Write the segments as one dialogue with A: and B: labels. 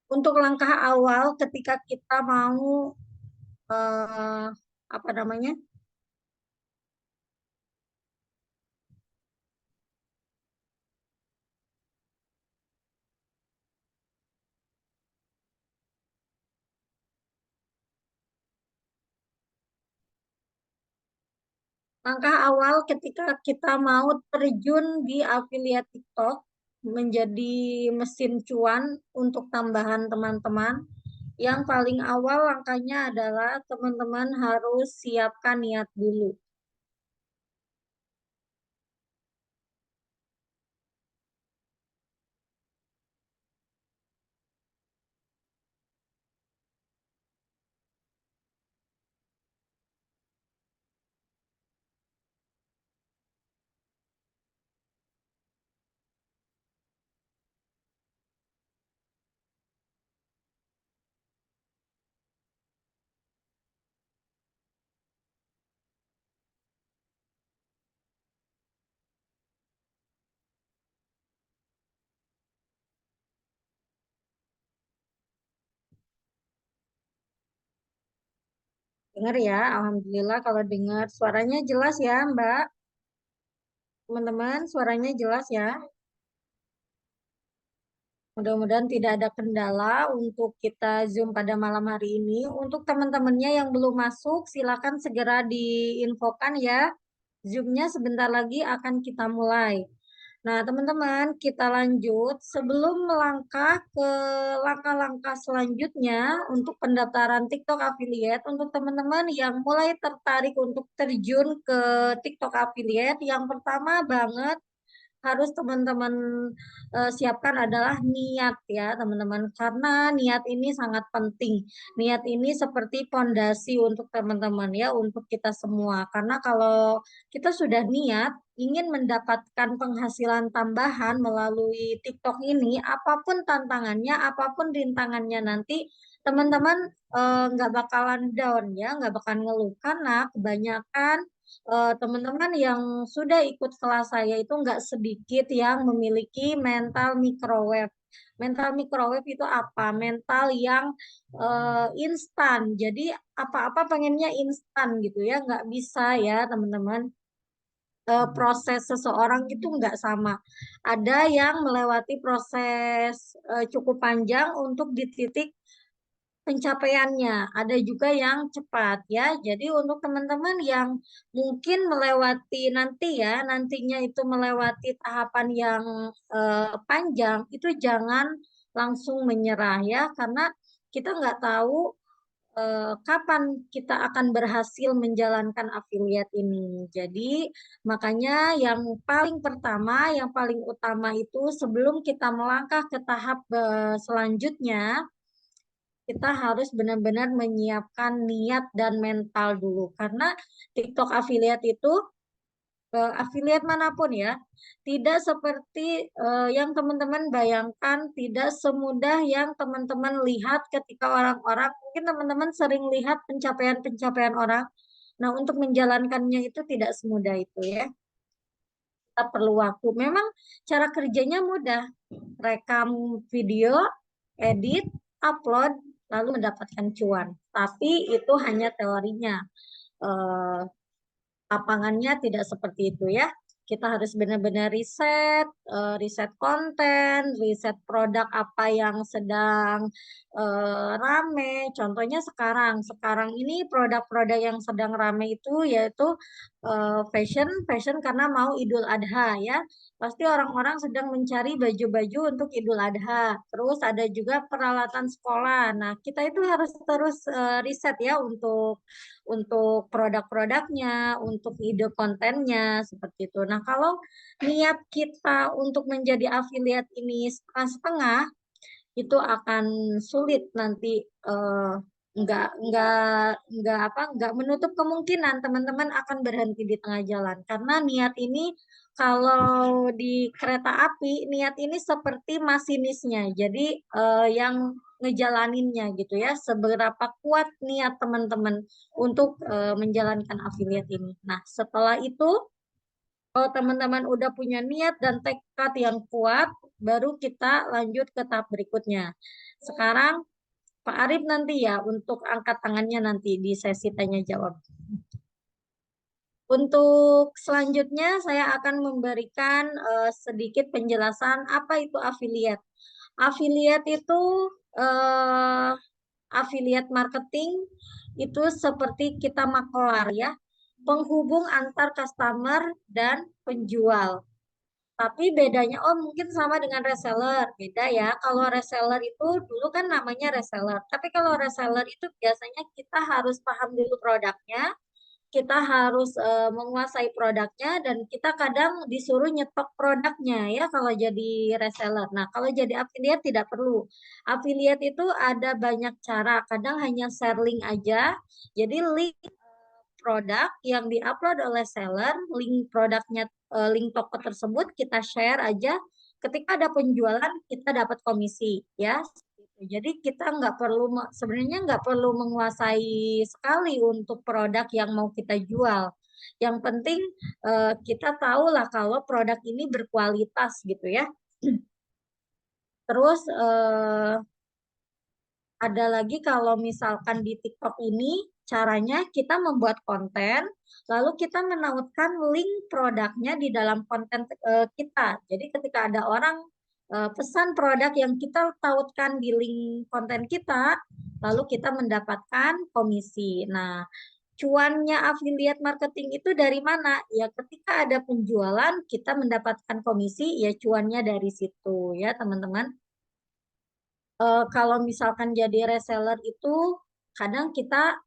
A: Untuk langkah awal ketika kita mau eh, apa namanya? Langkah awal ketika kita mau terjun di afiliat TikTok menjadi mesin cuan untuk tambahan teman-teman. Yang paling awal langkahnya adalah teman-teman harus siapkan niat dulu. Dengar ya, Alhamdulillah kalau dengar suaranya jelas ya, Mbak. Teman-teman, suaranya jelas ya. Mudah-mudahan tidak ada kendala untuk kita Zoom pada malam hari ini. Untuk teman-temannya yang belum masuk, silakan segera diinfokan ya. Zoom-nya sebentar lagi akan kita mulai. Nah, teman-teman, kita lanjut. Sebelum melangkah ke langkah-langkah selanjutnya untuk pendaftaran TikTok Affiliate, untuk teman-teman yang mulai tertarik untuk terjun ke TikTok Affiliate, yang pertama banget harus teman-teman siapkan adalah niat ya teman-teman, karena niat ini sangat penting. Niat ini seperti pondasi untuk teman-teman ya, untuk kita semua, karena kalau kita sudah niat ingin mendapatkan penghasilan tambahan melalui TikTok ini, apapun tantangannya, apapun rintangannya nanti, teman-teman nggak bakalan down ya, nggak bakalan ngeluh, karena kebanyakan teman-teman yang sudah ikut kelas saya itu nggak sedikit yang memiliki mental microwave. Mental microwave itu apa? Mental yang instan. Jadi apa-apa pengennya instan gitu ya, nggak bisa ya teman-teman. Proses seseorang itu nggak sama. Ada yang melewati proses cukup panjang untuk di titik pencapaiannya. Ada juga yang cepat ya. Jadi untuk teman-teman yang mungkin melewati nanti ya, nantinya itu melewati tahapan yang panjang, itu jangan langsung menyerah ya, karena kita nggak tahu kapan kita akan berhasil menjalankan affiliate ini. Jadi makanya yang paling pertama, yang paling utama itu sebelum kita melangkah ke tahap selanjutnya, kita harus benar-benar menyiapkan niat dan mental dulu, karena TikTok affiliate itu affiliate manapun ya tidak seperti yang teman-teman bayangkan, tidak semudah yang teman-teman lihat ketika orang-orang, mungkin teman-teman sering lihat pencapaian-pencapaian orang. Nah, untuk menjalankannya itu tidak semudah itu ya. Kita perlu waktu. Memang cara kerjanya mudah. Rekam video, edit, upload, lalu mendapatkan cuan. Tapi itu hanya teorinya. Eh, Lapangannya tidak seperti itu ya. Kita harus benar-benar riset, riset konten, riset produk apa yang sedang rame. Contohnya sekarang ini produk-produk yang sedang rame itu yaitu fashion, fashion karena mau Idul Adha ya. Pasti orang-orang sedang mencari baju-baju untuk Idul Adha. Terus ada juga peralatan sekolah. Nah, kita itu harus terus riset ya untuk produk-produknya, untuk ide kontennya, seperti itu. Nah, kalau niat kita untuk menjadi afiliat ini setengah-setengah, itu akan sulit nanti, nggak menutup kemungkinan teman-teman akan berhenti di tengah jalan, karena niat ini kalau di kereta api, niat ini seperti masinisnya, jadi yang ngejalaninnya gitu ya, seberapa kuat niat teman-teman untuk menjalankan affiliate ini. Nah, setelah itu kalau teman-teman udah punya niat dan tekad yang kuat, baru kita lanjut ke tahap berikutnya. Sekarang Pak Arif nanti ya untuk angkat tangannya nanti di sesi tanya jawab. Untuk selanjutnya saya akan memberikan sedikit penjelasan apa itu affiliate. Affiliate itu eh, affiliate marketing itu seperti kita makelar ya, penghubung antar customer dan penjual. Tapi bedanya, oh mungkin sama dengan reseller, beda ya. Kalau reseller itu dulu kan namanya reseller. Tapi kalau reseller itu biasanya kita harus paham dulu produknya, kita harus menguasai produknya, dan kita kadang disuruh nyetok produknya ya kalau jadi reseller. Nah, kalau jadi affiliate tidak perlu. Affiliate itu ada banyak cara, kadang hanya share link aja. Jadi link produk yang diupload oleh seller, link produknya, link toko tersebut kita share aja. Ketika ada penjualan, kita dapat komisi, ya. Jadi kita nggak perlu, sebenarnya nggak perlu menguasai sekali untuk produk yang mau kita jual. Yang penting kita tahu lah kalau produk ini berkualitas gitu ya. Terus ada lagi kalau misalkan di TikTok ini caranya kita membuat konten, lalu kita menautkan link produknya di dalam konten kita. Jadi ketika ada orang pesan produk yang kita tautkan di link konten kita, lalu kita mendapatkan komisi. Nah, cuannya affiliate marketing itu dari mana? Ya ketika ada penjualan kita mendapatkan komisi, ya cuannya dari situ ya teman-teman. Kalau misalkan jadi reseller itu kadang kita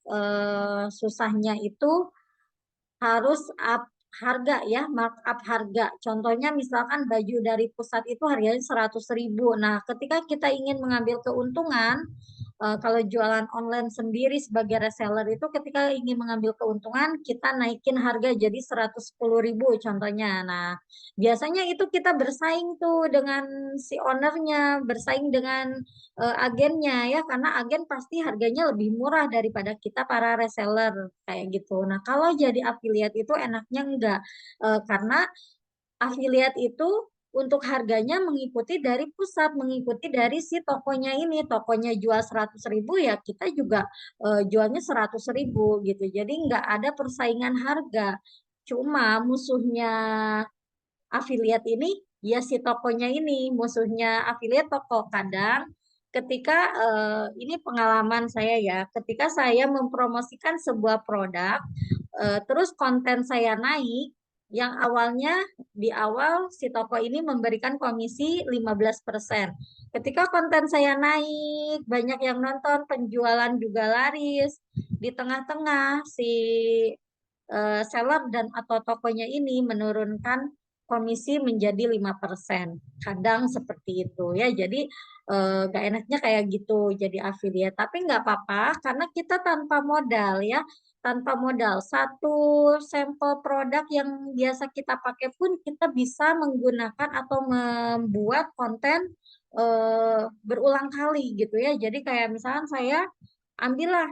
A: susahnya itu harus up harga ya, markup harga. Contohnya misalkan baju dari pusat itu harganya 100.000. Nah, ketika kita ingin mengambil keuntungan, kalau jualan online sendiri sebagai reseller itu ketika ingin mengambil keuntungan, kita naikin harga jadi 110.000 contohnya. Nah, biasanya itu kita bersaing tuh dengan si ownernya, bersaing dengan agennya ya, karena agen pasti harganya lebih murah daripada kita para reseller kayak gitu. Nah, kalau jadi affiliate itu enaknya enggak. Karena affiliate itu untuk harganya mengikuti dari pusat, mengikuti dari si tokonya ini. Tokonya jual 100.000 ya kita juga jualnya 100.000 gitu. Jadi nggak ada persaingan harga. Cuma musuhnya affiliate ini ya si tokonya ini, musuhnya affiliate toko. Kadang ketika ini pengalaman saya ya, ketika saya mempromosikan sebuah produk, terus konten saya naik, yang awalnya di awal si toko ini memberikan komisi 15%. Ketika konten saya naik, banyak yang nonton, penjualan juga laris, di tengah-tengah si seller dan atau tokonya ini menurunkan komisi menjadi 5%. Kadang seperti itu ya. Jadi gak enaknya kayak gitu jadi affiliate. Tapi nggak apa-apa karena kita tanpa modal ya. Tanpa modal. Satu sampel produk yang biasa kita pakai pun kita bisa menggunakan atau membuat konten berulang kali gitu ya. Jadi kayak misalkan saya ambillah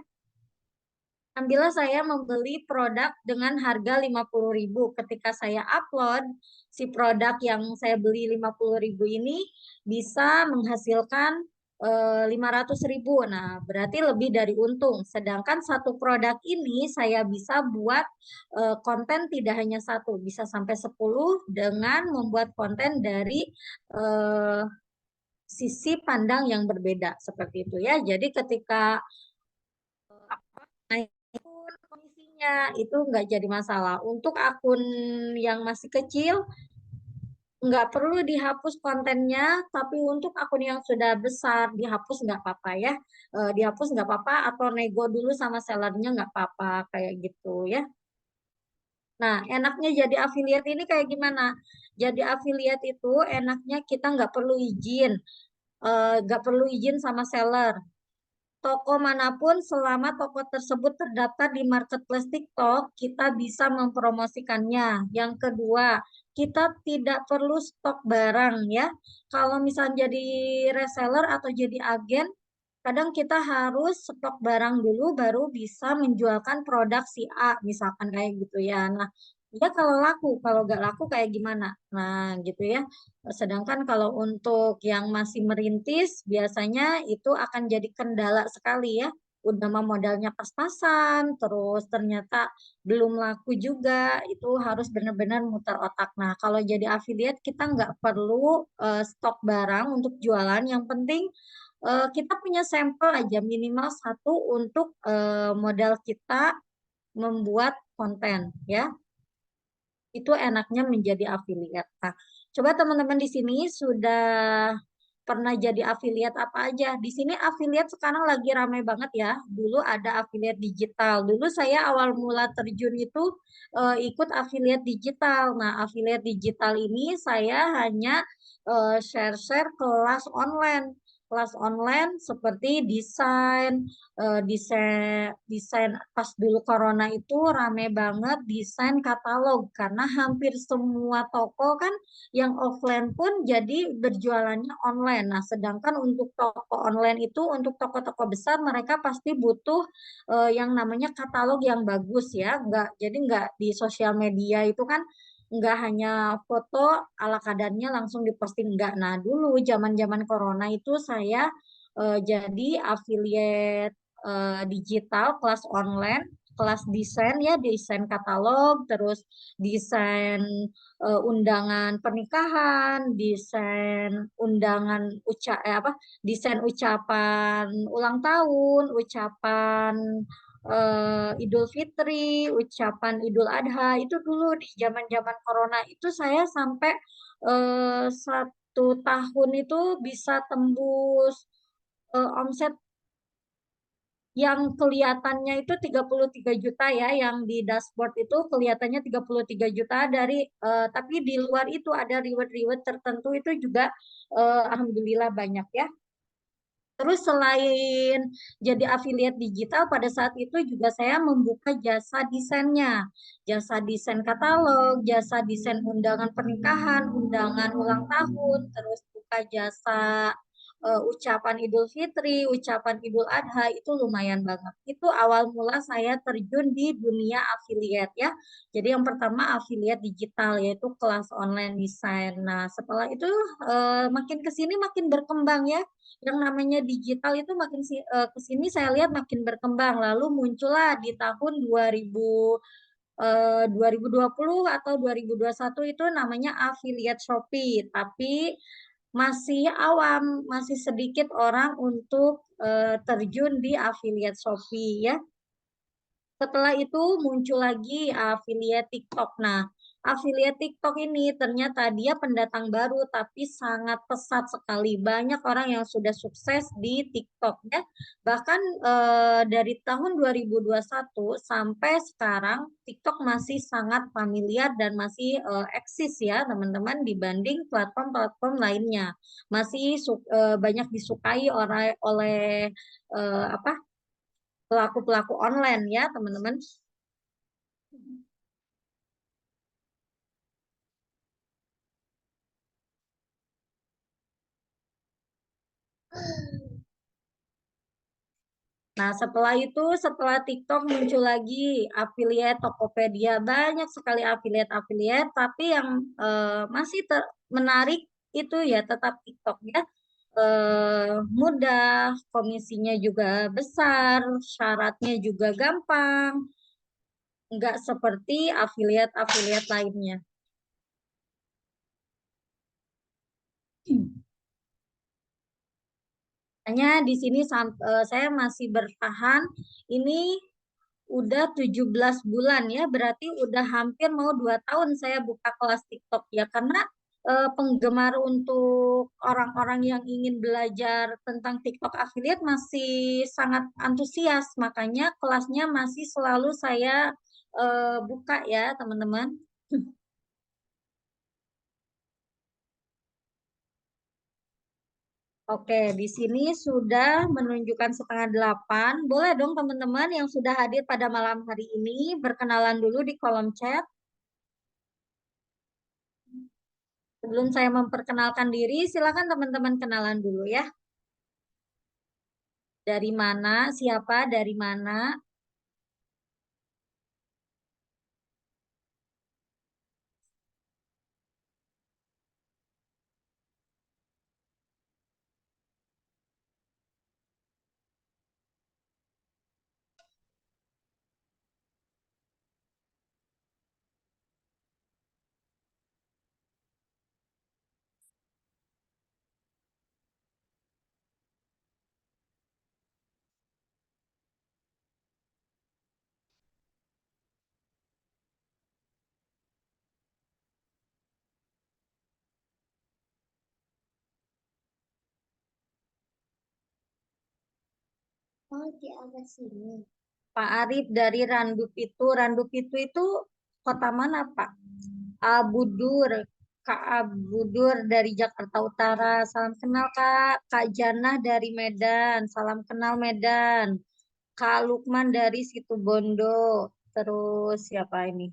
A: Ambillah saya membeli produk dengan harga 50.000. Ketika saya upload, si produk yang saya beli 50.000 ini bisa menghasilkan 500.000. Nah, berarti lebih dari untung. Sedangkan satu produk ini saya bisa buat konten tidak hanya satu, bisa sampai 10 dengan membuat konten dari eh, sisi pandang yang berbeda seperti itu ya. Jadi ketika naik pun komisinya itu nggak jadi masalah. Untuk akun yang masih kecil nggak perlu dihapus kontennya, tapi untuk akun yang sudah besar dihapus nggak apa-apa ya. Dihapus nggak apa-apa atau nego dulu sama sellernya nggak apa-apa kayak gitu ya. Nah, enaknya jadi affiliate ini kayak gimana? Jadi affiliate itu enaknya kita nggak perlu izin, nggak perlu izin sama seller. Toko manapun selama toko tersebut terdaftar di marketplace TikTok, kita bisa mempromosikannya. Yang kedua, kita tidak perlu stok barang ya. Kalau misalnya jadi reseller atau jadi agen, kadang kita harus stok barang dulu baru bisa menjualkan produk si A, misalkan kayak gitu ya. Nah, Ya kalau laku, kalau nggak laku kayak gimana? Nah gitu ya. Sedangkan kalau untuk yang masih merintis, biasanya itu akan jadi kendala sekali ya. Udah mah modalnya pas-pasan, terus ternyata belum laku juga, itu harus benar-benar muter otak. Nah kalau jadi affiliate kita nggak perlu stok barang untuk jualan, yang penting kita punya sampel aja minimal satu untuk modal kita membuat konten ya, itu enaknya menjadi affiliate. Nah, coba teman-teman di sini sudah pernah jadi affiliate apa aja? Di sini affiliate sekarang lagi ramai banget ya. Dulu ada affiliate digital. Dulu saya awal mula terjun itu ikut affiliate digital. Nah, affiliate digital ini saya hanya share-share kelas online. Kelas online seperti desain, desain pas dulu corona itu rame banget desain katalog karena hampir semua toko kan yang offline pun jadi berjualannya online. Nah, sedangkan untuk toko online itu untuk toko-toko besar mereka pasti butuh yang namanya katalog yang bagus ya. Jadi nggak di sosial media itu kan nggak hanya foto ala kadarnya langsung diposting, nggak. Nah, dulu zaman-zaman corona itu saya jadi affiliate digital kelas online, kelas desain ya, desain katalog, terus desain undangan pernikahan, desain undangan apa? Desain ucapan ulang tahun, ucapan Idul Fitri, ucapan Idul Adha. Itu dulu di zaman-zaman corona itu saya sampai 1 tahun itu bisa tembus omset yang kelihatannya itu 33 juta ya, yang di dashboard itu kelihatannya 33 juta dari tapi di luar itu ada reward-reward tertentu itu juga alhamdulillah banyak ya. Terus selain jadi affiliate digital, pada saat itu juga saya membuka jasa desainnya. Jasa desain katalog, jasa desain undangan pernikahan, undangan ulang tahun, terus buka jasa ucapan Idul Fitri, ucapan Idul Adha, itu lumayan banget. Itu awal mula saya terjun di dunia affiliate ya. Jadi yang pertama affiliate digital yaitu kelas online desain. Nah, setelah itu makin ke sini makin berkembang ya, yang namanya digital itu makin ke sini saya lihat makin berkembang. Lalu muncullah di tahun 2020 atau 2021 itu namanya affiliate Shopee. Tapi masih awam, masih sedikit orang untuk terjun di affiliate Shopee ya. Setelah itu muncul lagi affiliate TikTok. Nah, affiliate TikTok ini ternyata dia pendatang baru tapi sangat pesat sekali. Banyak orang yang sudah sukses di TikTok ya. Bahkan dari tahun 2021 sampai sekarang TikTok masih sangat familiar dan masih eksis ya teman-teman, dibanding platform-platform lainnya. Masih banyak disukai oleh apa, pelaku-pelaku online ya teman-teman. Nah, setelah itu, setelah TikTok muncul lagi affiliate Tokopedia. Banyak sekali affiliate-affiliate, tapi yang masih menarik itu ya tetap TikTok ya. Mudah, komisinya juga besar, syaratnya juga gampang, nggak seperti affiliate-affiliate lainnya. Hanya di sini saya masih bertahan. Ini udah 17 bulan ya, berarti udah hampir mau 2 tahun saya buka kelas TikTok ya, karena penggemar untuk orang-orang yang ingin belajar tentang TikTok affiliate masih sangat antusias, makanya kelasnya masih selalu saya buka ya teman-teman. Oke, di sini sudah menunjukkan 7:30. Boleh dong teman-teman yang sudah hadir pada malam hari ini berkenalan dulu di kolom chat. Sebelum saya memperkenalkan diri, silakan teman-teman kenalan dulu ya. Dari mana, siapa, dari mana. Oh, di atas sini. Pak Arif dari Randu Pitu itu kota mana, Pak? Abudur, Kak Abudur dari Jakarta Utara. Salam kenal, Kak. Kak Janah dari Medan. Salam kenal Medan. Kak Lukman dari Situbondo. Terus siapa ini?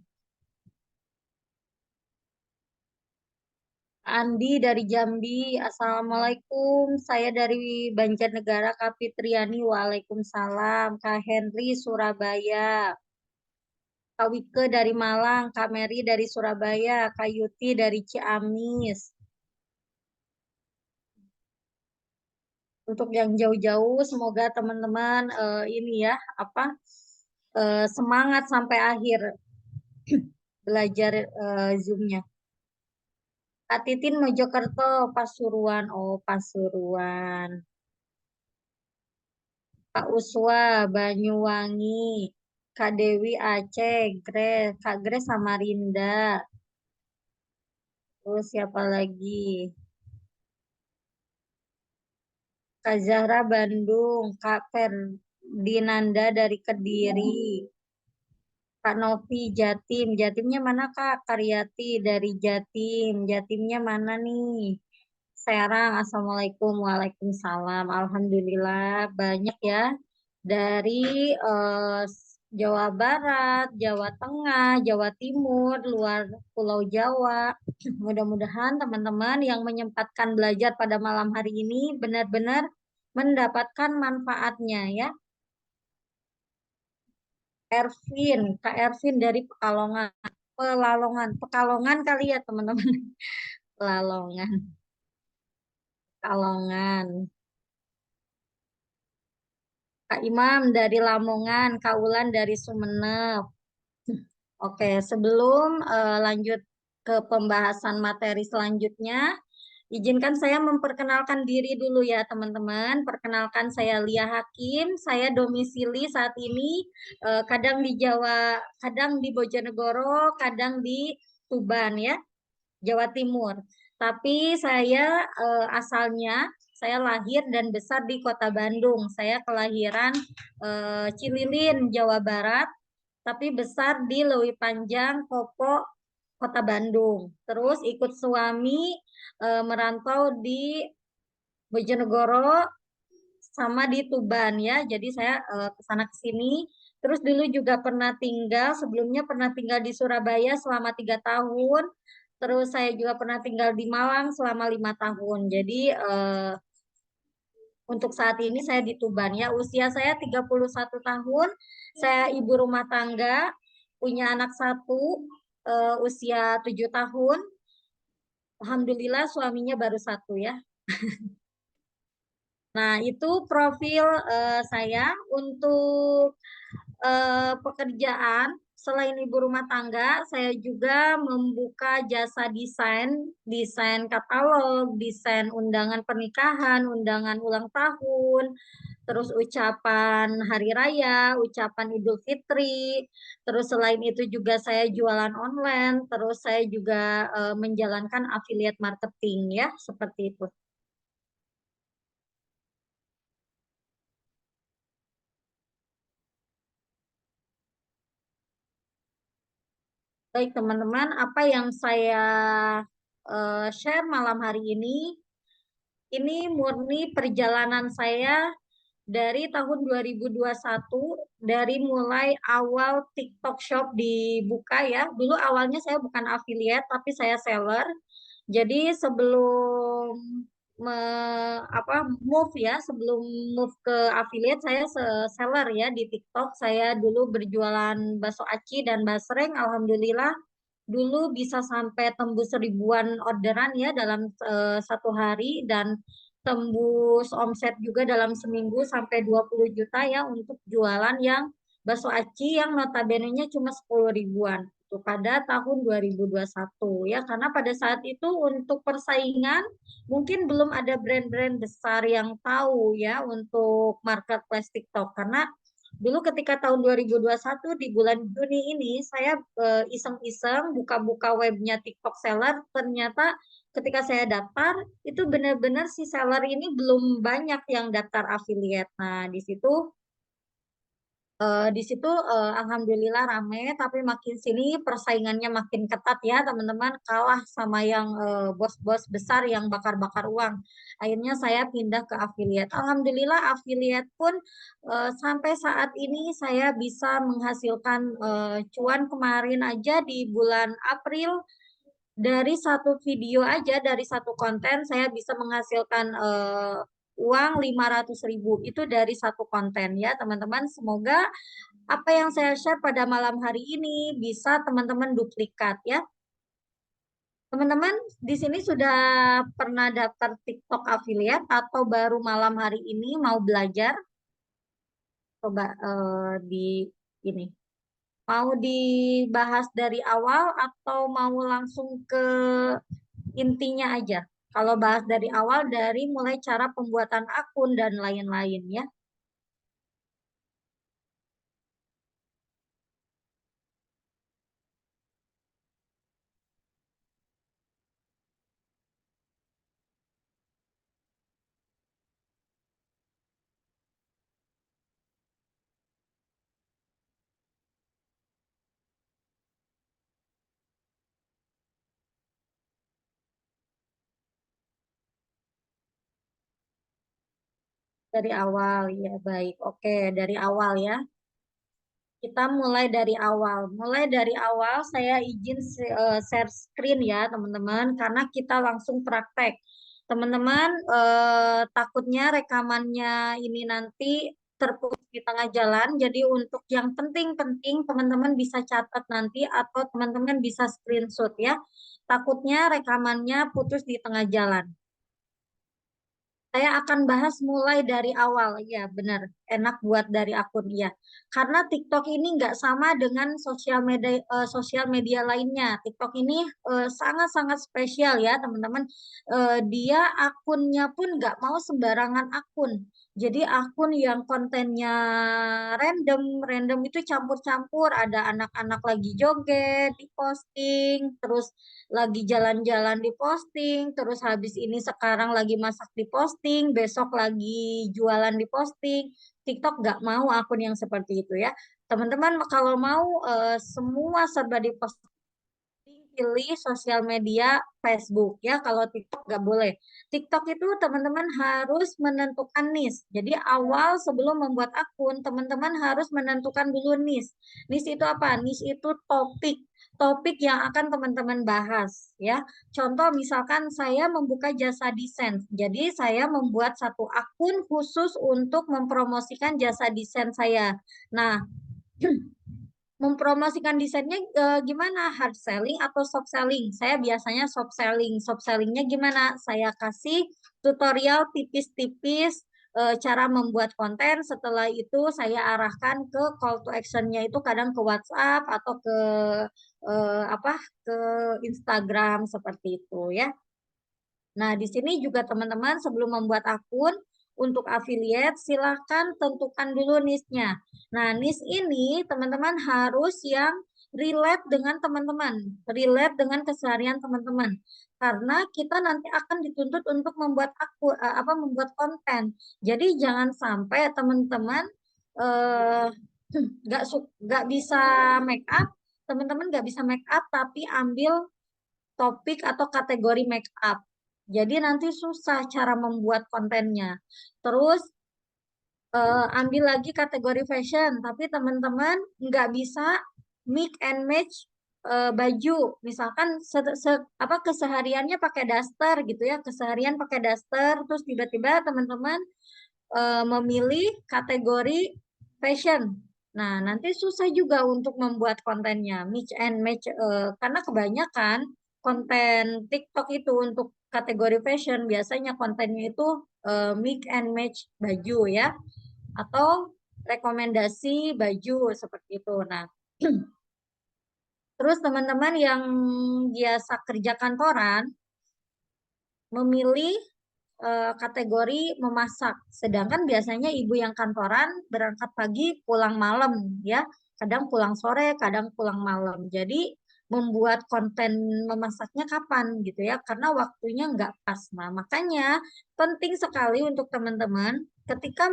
A: Andi dari Jambi. Assalamualaikum. Saya dari Banjarnegara, Kak Fitriani. Waalaikumsalam. Kak Henry Surabaya. Kak Wike dari Malang, Kak Mary dari Surabaya, Kak Yuti dari Ciamis. Untuk yang jauh-jauh, semoga teman-teman ini ya apa semangat sampai akhir belajar Zoom-nya. Kak Titin Mojokerto, Pasuruan. Oh, Pasuruan. Kak Uswa, Banyuwangi. Kak Dewi Aceh, Kak Grace Samarinda. Terus siapa lagi? Kak Zahra Bandung, Kak Ferdinanda dari Kediri, Kak Novi Jatim. Jatimnya mana Kak? Karyati dari Jatim. Jatimnya mana nih? Serang. Assalamualaikum. Waalaikumsalam. Alhamdulillah banyak ya. Dari Jawa Barat, Jawa Tengah, Jawa Timur, luar Pulau Jawa. Mudah-mudahan teman-teman yang menyempatkan belajar pada malam hari ini benar-benar mendapatkan manfaatnya ya. Kak Ervin dari Pekalongan kali ya teman-teman. Pekalongan, Pekalongan. Kak Imam dari Lamongan, Kak Ulan dari Sumeneb. Oke, sebelum lanjut ke pembahasan materi selanjutnya, izinkan saya memperkenalkan diri dulu ya teman-teman. Perkenalkan saya Lia Hakim, saya domisili saat ini kadang di Jawa, kadang di Bojonegoro, kadang di Tuban ya, Jawa Timur. Tapi saya asalnya saya lahir dan besar di Kota Bandung. Saya kelahiran Cililin, Jawa Barat, tapi besar di Lewi Panjang, Kopo, Kota Bandung. Terus ikut suami merantau di Bojonegoro sama di Tuban ya. Jadi saya ke sana ke sini. Terus dulu juga pernah tinggal, sebelumnya pernah tinggal di Surabaya selama 3 tahun. Terus saya juga pernah tinggal di Malang selama 5 tahun. Jadi untuk saat ini saya di Tuban ya. Usia saya 31 tahun. Saya ibu rumah tangga, punya anak satu, usia 7 tahun. Alhamdulillah suaminya baru satu ya. Nah, itu profil saya untuk pekerjaan. Selain ibu rumah tangga, saya juga membuka jasa desain, desain katalog, desain undangan pernikahan, undangan ulang tahun, terus ucapan hari raya, ucapan Idul Fitri. Terus selain itu juga saya jualan online, terus saya juga menjalankan affiliate marketing ya, seperti itu. Baik teman-teman, apa yang saya share malam hari ini murni perjalanan saya dari tahun 2021, dari mulai awal TikTok Shop dibuka ya. Dulu awalnya saya bukan affiliate, tapi saya seller. Jadi sebelum me, move ya, sebelum move ke affiliate saya seller ya di TikTok. Saya dulu berjualan bakso aci dan basreng. Alhamdulillah dulu bisa sampai tembus ribuan orderan ya dalam 1 hari, dan tembus omset juga dalam seminggu sampai 20 juta ya untuk jualan yang bakso aci yang notabene-nya cuma 10 ribuan itu pada tahun 2021 ya, karena pada saat itu untuk persaingan mungkin belum ada brand-brand besar yang tahu ya untuk marketplace TikTok. Karena dulu ketika tahun 2021 di bulan Juni ini saya iseng-iseng buka-buka webnya TikTok Seller, ternyata ketika saya daftar itu benar-benar si seller ini belum banyak yang daftar affiliate. Nah, di situ Di situ alhamdulillah rame, tapi makin sini persaingannya makin ketat ya teman-teman, kalah sama yang bos-bos besar yang bakar-bakar uang. Akhirnya saya pindah ke affiliate. Alhamdulillah affiliate pun sampai saat ini saya bisa menghasilkan cuan kemarin aja di bulan April dari satu video aja, dari satu konten saya bisa menghasilkan uang 500.000 itu dari satu konten ya teman-teman. Semoga apa yang saya share pada malam hari ini bisa teman-teman duplikat ya. Teman-teman di sini sudah pernah daftar TikTok affiliate atau baru malam hari ini mau belajar? Coba di ini. Mau dibahas dari awal atau mau langsung ke intinya aja? Kalau bahas dari awal dari mulai cara pembuatan akun dan lain-lain ya. Dari awal ya baik. Oke, dari awal ya. Kita mulai dari awal. Mulai dari awal saya izin share screen ya teman-teman karena kita langsung praktek. Teman-teman takutnya rekamannya ini nanti terputus di tengah jalan. Jadi untuk yang penting-penting teman-teman bisa catat nanti atau teman-teman bisa screenshot ya. Takutnya rekamannya putus di tengah jalan. Saya akan bahas mulai dari awal, ya benar. Enak buat dari akun, ya. Karena TikTok ini nggak sama dengan sosial media lainnya. TikTok ini sangat-sangat spesial ya, teman-teman. Dia akunnya pun nggak mau sembarangan akun. Jadi akun yang kontennya random, random itu campur-campur. Ada anak-anak lagi joget di posting, terus lagi jalan-jalan di posting, terus habis ini sekarang lagi masak di posting, besok lagi jualan di posting. TikTok nggak mau akun yang seperti itu ya. Teman-teman kalau mau semua serba di posting, pilih sosial media Facebook ya. Kalau TikTok nggak boleh. TikTok itu teman-teman harus menentukan niche. Jadi awal sebelum membuat akun, teman-teman harus menentukan dulu niche. Niche itu apa? Niche itu topik. Topik yang akan teman-teman bahas ya. Contoh misalkan saya membuka jasa desain. Jadi saya membuat satu akun khusus untuk mempromosikan jasa desain saya. Nah, mempromosikan desainnya gimana? Hard selling atau soft selling? Saya biasanya soft selling. Soft sellingnya gimana? Saya kasih tutorial tipis-tipis cara membuat konten. Setelah itu saya arahkan ke call to actionnya itu kadang ke WhatsApp atau ke apa ke Instagram seperti itu ya. Nah, di sini juga teman-teman sebelum membuat akun untuk affiliate, silahkan tentukan dulu niche-nya. Nah, niche ini teman-teman harus yang relate dengan teman-teman, relate dengan keseharian teman-teman. Karena kita nanti akan dituntut untuk membuat membuat konten. Jadi jangan sampai teman-teman eh, nggak bisa make up, teman-teman nggak bisa make up tapi ambil topik atau kategori make up. Jadi nanti susah cara membuat kontennya. Terus ambil lagi kategori fashion, tapi teman-teman nggak bisa mix and match baju. Misalkan kesehariannya pakai daster gitu ya, keseharian pakai daster, terus tiba-tiba teman-teman memilih kategori fashion. Nah, nanti susah juga untuk membuat kontennya, mix and match, karena kebanyakan konten TikTok itu untuk kategori fashion, biasanya kontennya itu mix and match baju ya, atau rekomendasi baju seperti itu. Nah, terus teman-teman yang biasa kerja kantoran, memilih kategori memasak. Sedangkan biasanya ibu yang kantoran berangkat pagi pulang malam ya. Kadang pulang sore, kadang pulang malam. Jadi membuat konten memasaknya kapan gitu ya, karena waktunya nggak pas. Nah, makanya penting sekali untuk teman-teman ketika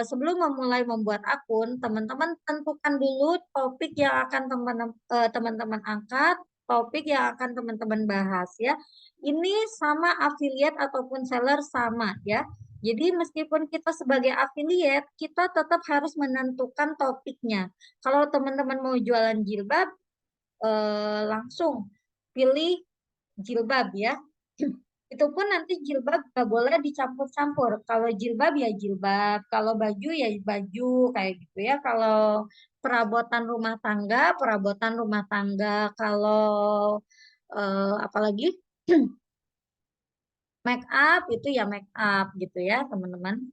A: sebelum memulai membuat akun, teman-teman tentukan dulu topik yang akan teman-teman angkat, topik yang akan teman-teman bahas ya. Ini sama affiliate ataupun seller sama ya. Jadi meskipun kita sebagai affiliate, kita tetap harus menentukan topiknya. Kalau teman-teman mau jualan jilbab, langsung pilih jilbab ya. Itu pun nanti jilbab gak boleh dicampur-campur. Kalau jilbab ya jilbab, kalau baju ya baju kayak gitu ya. Kalau perabotan rumah tangga, perabotan rumah tangga. Kalau apalagi make up itu ya make up gitu ya, teman-teman.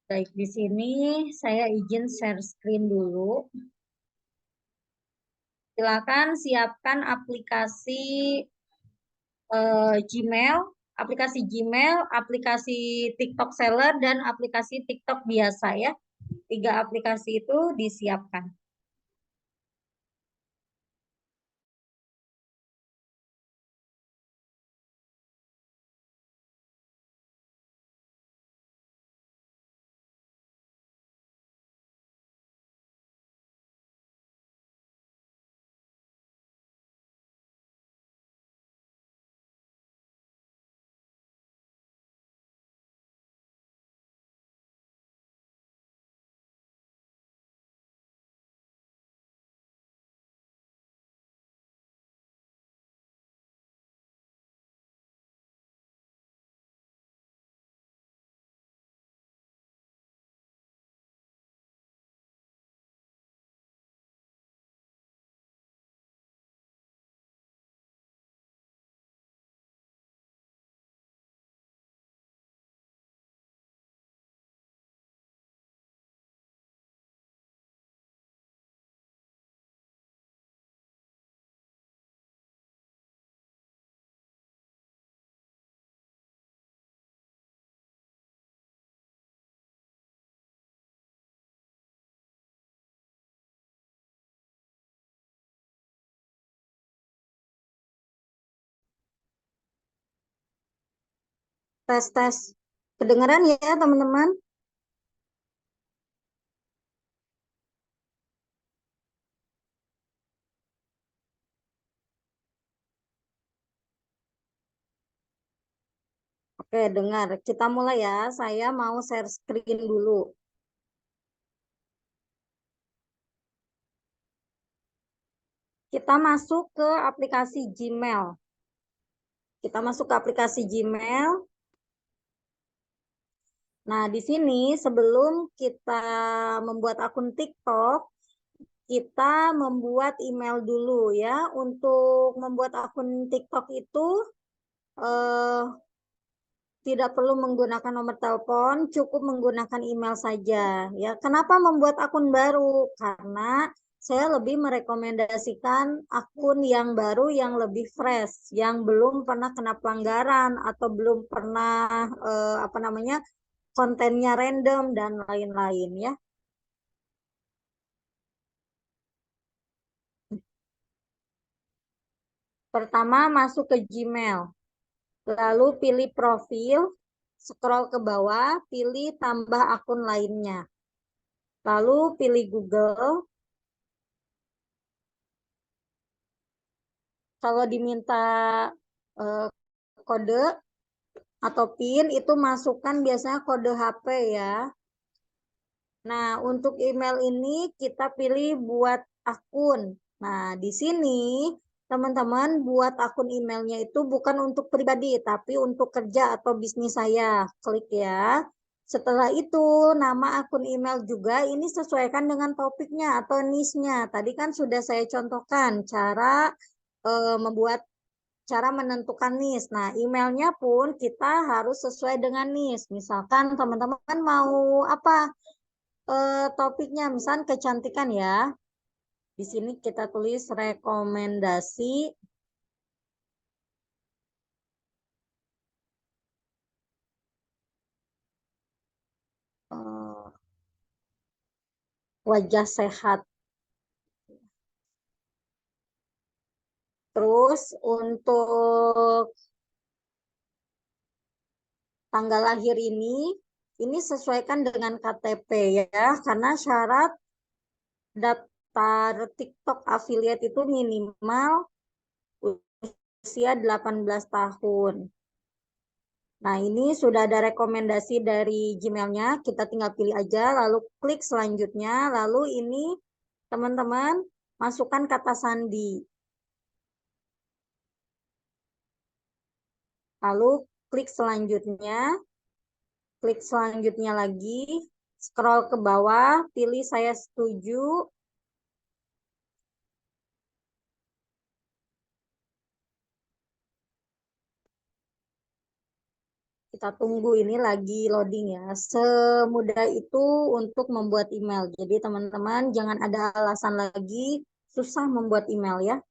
A: Baik, di sini saya izin share screen dulu. Silakan siapkan aplikasi Gmail, aplikasi TikTok Seller, dan aplikasi TikTok biasa ya. Tiga aplikasi itu disiapkan. Tes tes. Kedengaran ya teman-teman? Oke, dengar. Kita mulai ya. Saya mau share screen dulu. Kita masuk ke aplikasi Gmail. Kita masuk ke aplikasi Gmail. Nah, di sini sebelum kita membuat akun TikTok, kita membuat email dulu ya. Untuk membuat akun TikTok itu eh, tidak perlu menggunakan nomor telepon, cukup menggunakan email saja ya. Kenapa membuat akun baru? Karena saya lebih merekomendasikan akun yang baru yang lebih fresh, yang belum pernah kena pelanggaran atau belum pernah apa namanya kontennya random dan lain-lain ya. Pertama masuk ke Gmail, lalu pilih profil, scroll ke bawah, pilih tambah akun lainnya. Lalu pilih Google. Kalau diminta eh, kode atau PIN itu masukkan biasanya kode HP ya. Nah, untuk email ini kita pilih buat akun. Nah, di sini teman-teman buat akun emailnya itu bukan untuk pribadi, tapi untuk kerja atau bisnis saya. Klik ya. Setelah itu, nama akun email juga ini sesuaikan dengan topiknya atau niche-nya. Tadi kan sudah saya contohkan membuat cara menentukan niche. Nah, emailnya pun kita harus sesuai dengan niche. Misalkan teman-teman mau apa topiknya, misalkan kecantikan ya. Di sini kita tulis rekomendasi wajah sehat. Terus untuk tanggal lahir ini sesuaikan dengan KTP ya, karena syarat daftar TikTok affiliate itu minimal usia 18 tahun. Nah, ini sudah ada rekomendasi dari Gmail-nya, kita tinggal pilih aja, lalu klik selanjutnya, lalu ini teman-teman masukkan kata sandi. Lalu klik selanjutnya lagi, scroll ke bawah, pilih saya setuju. Kita tunggu ini lagi loading ya. Semudah itu untuk membuat email. Jadi teman-teman jangan ada alasan lagi susah membuat email ya.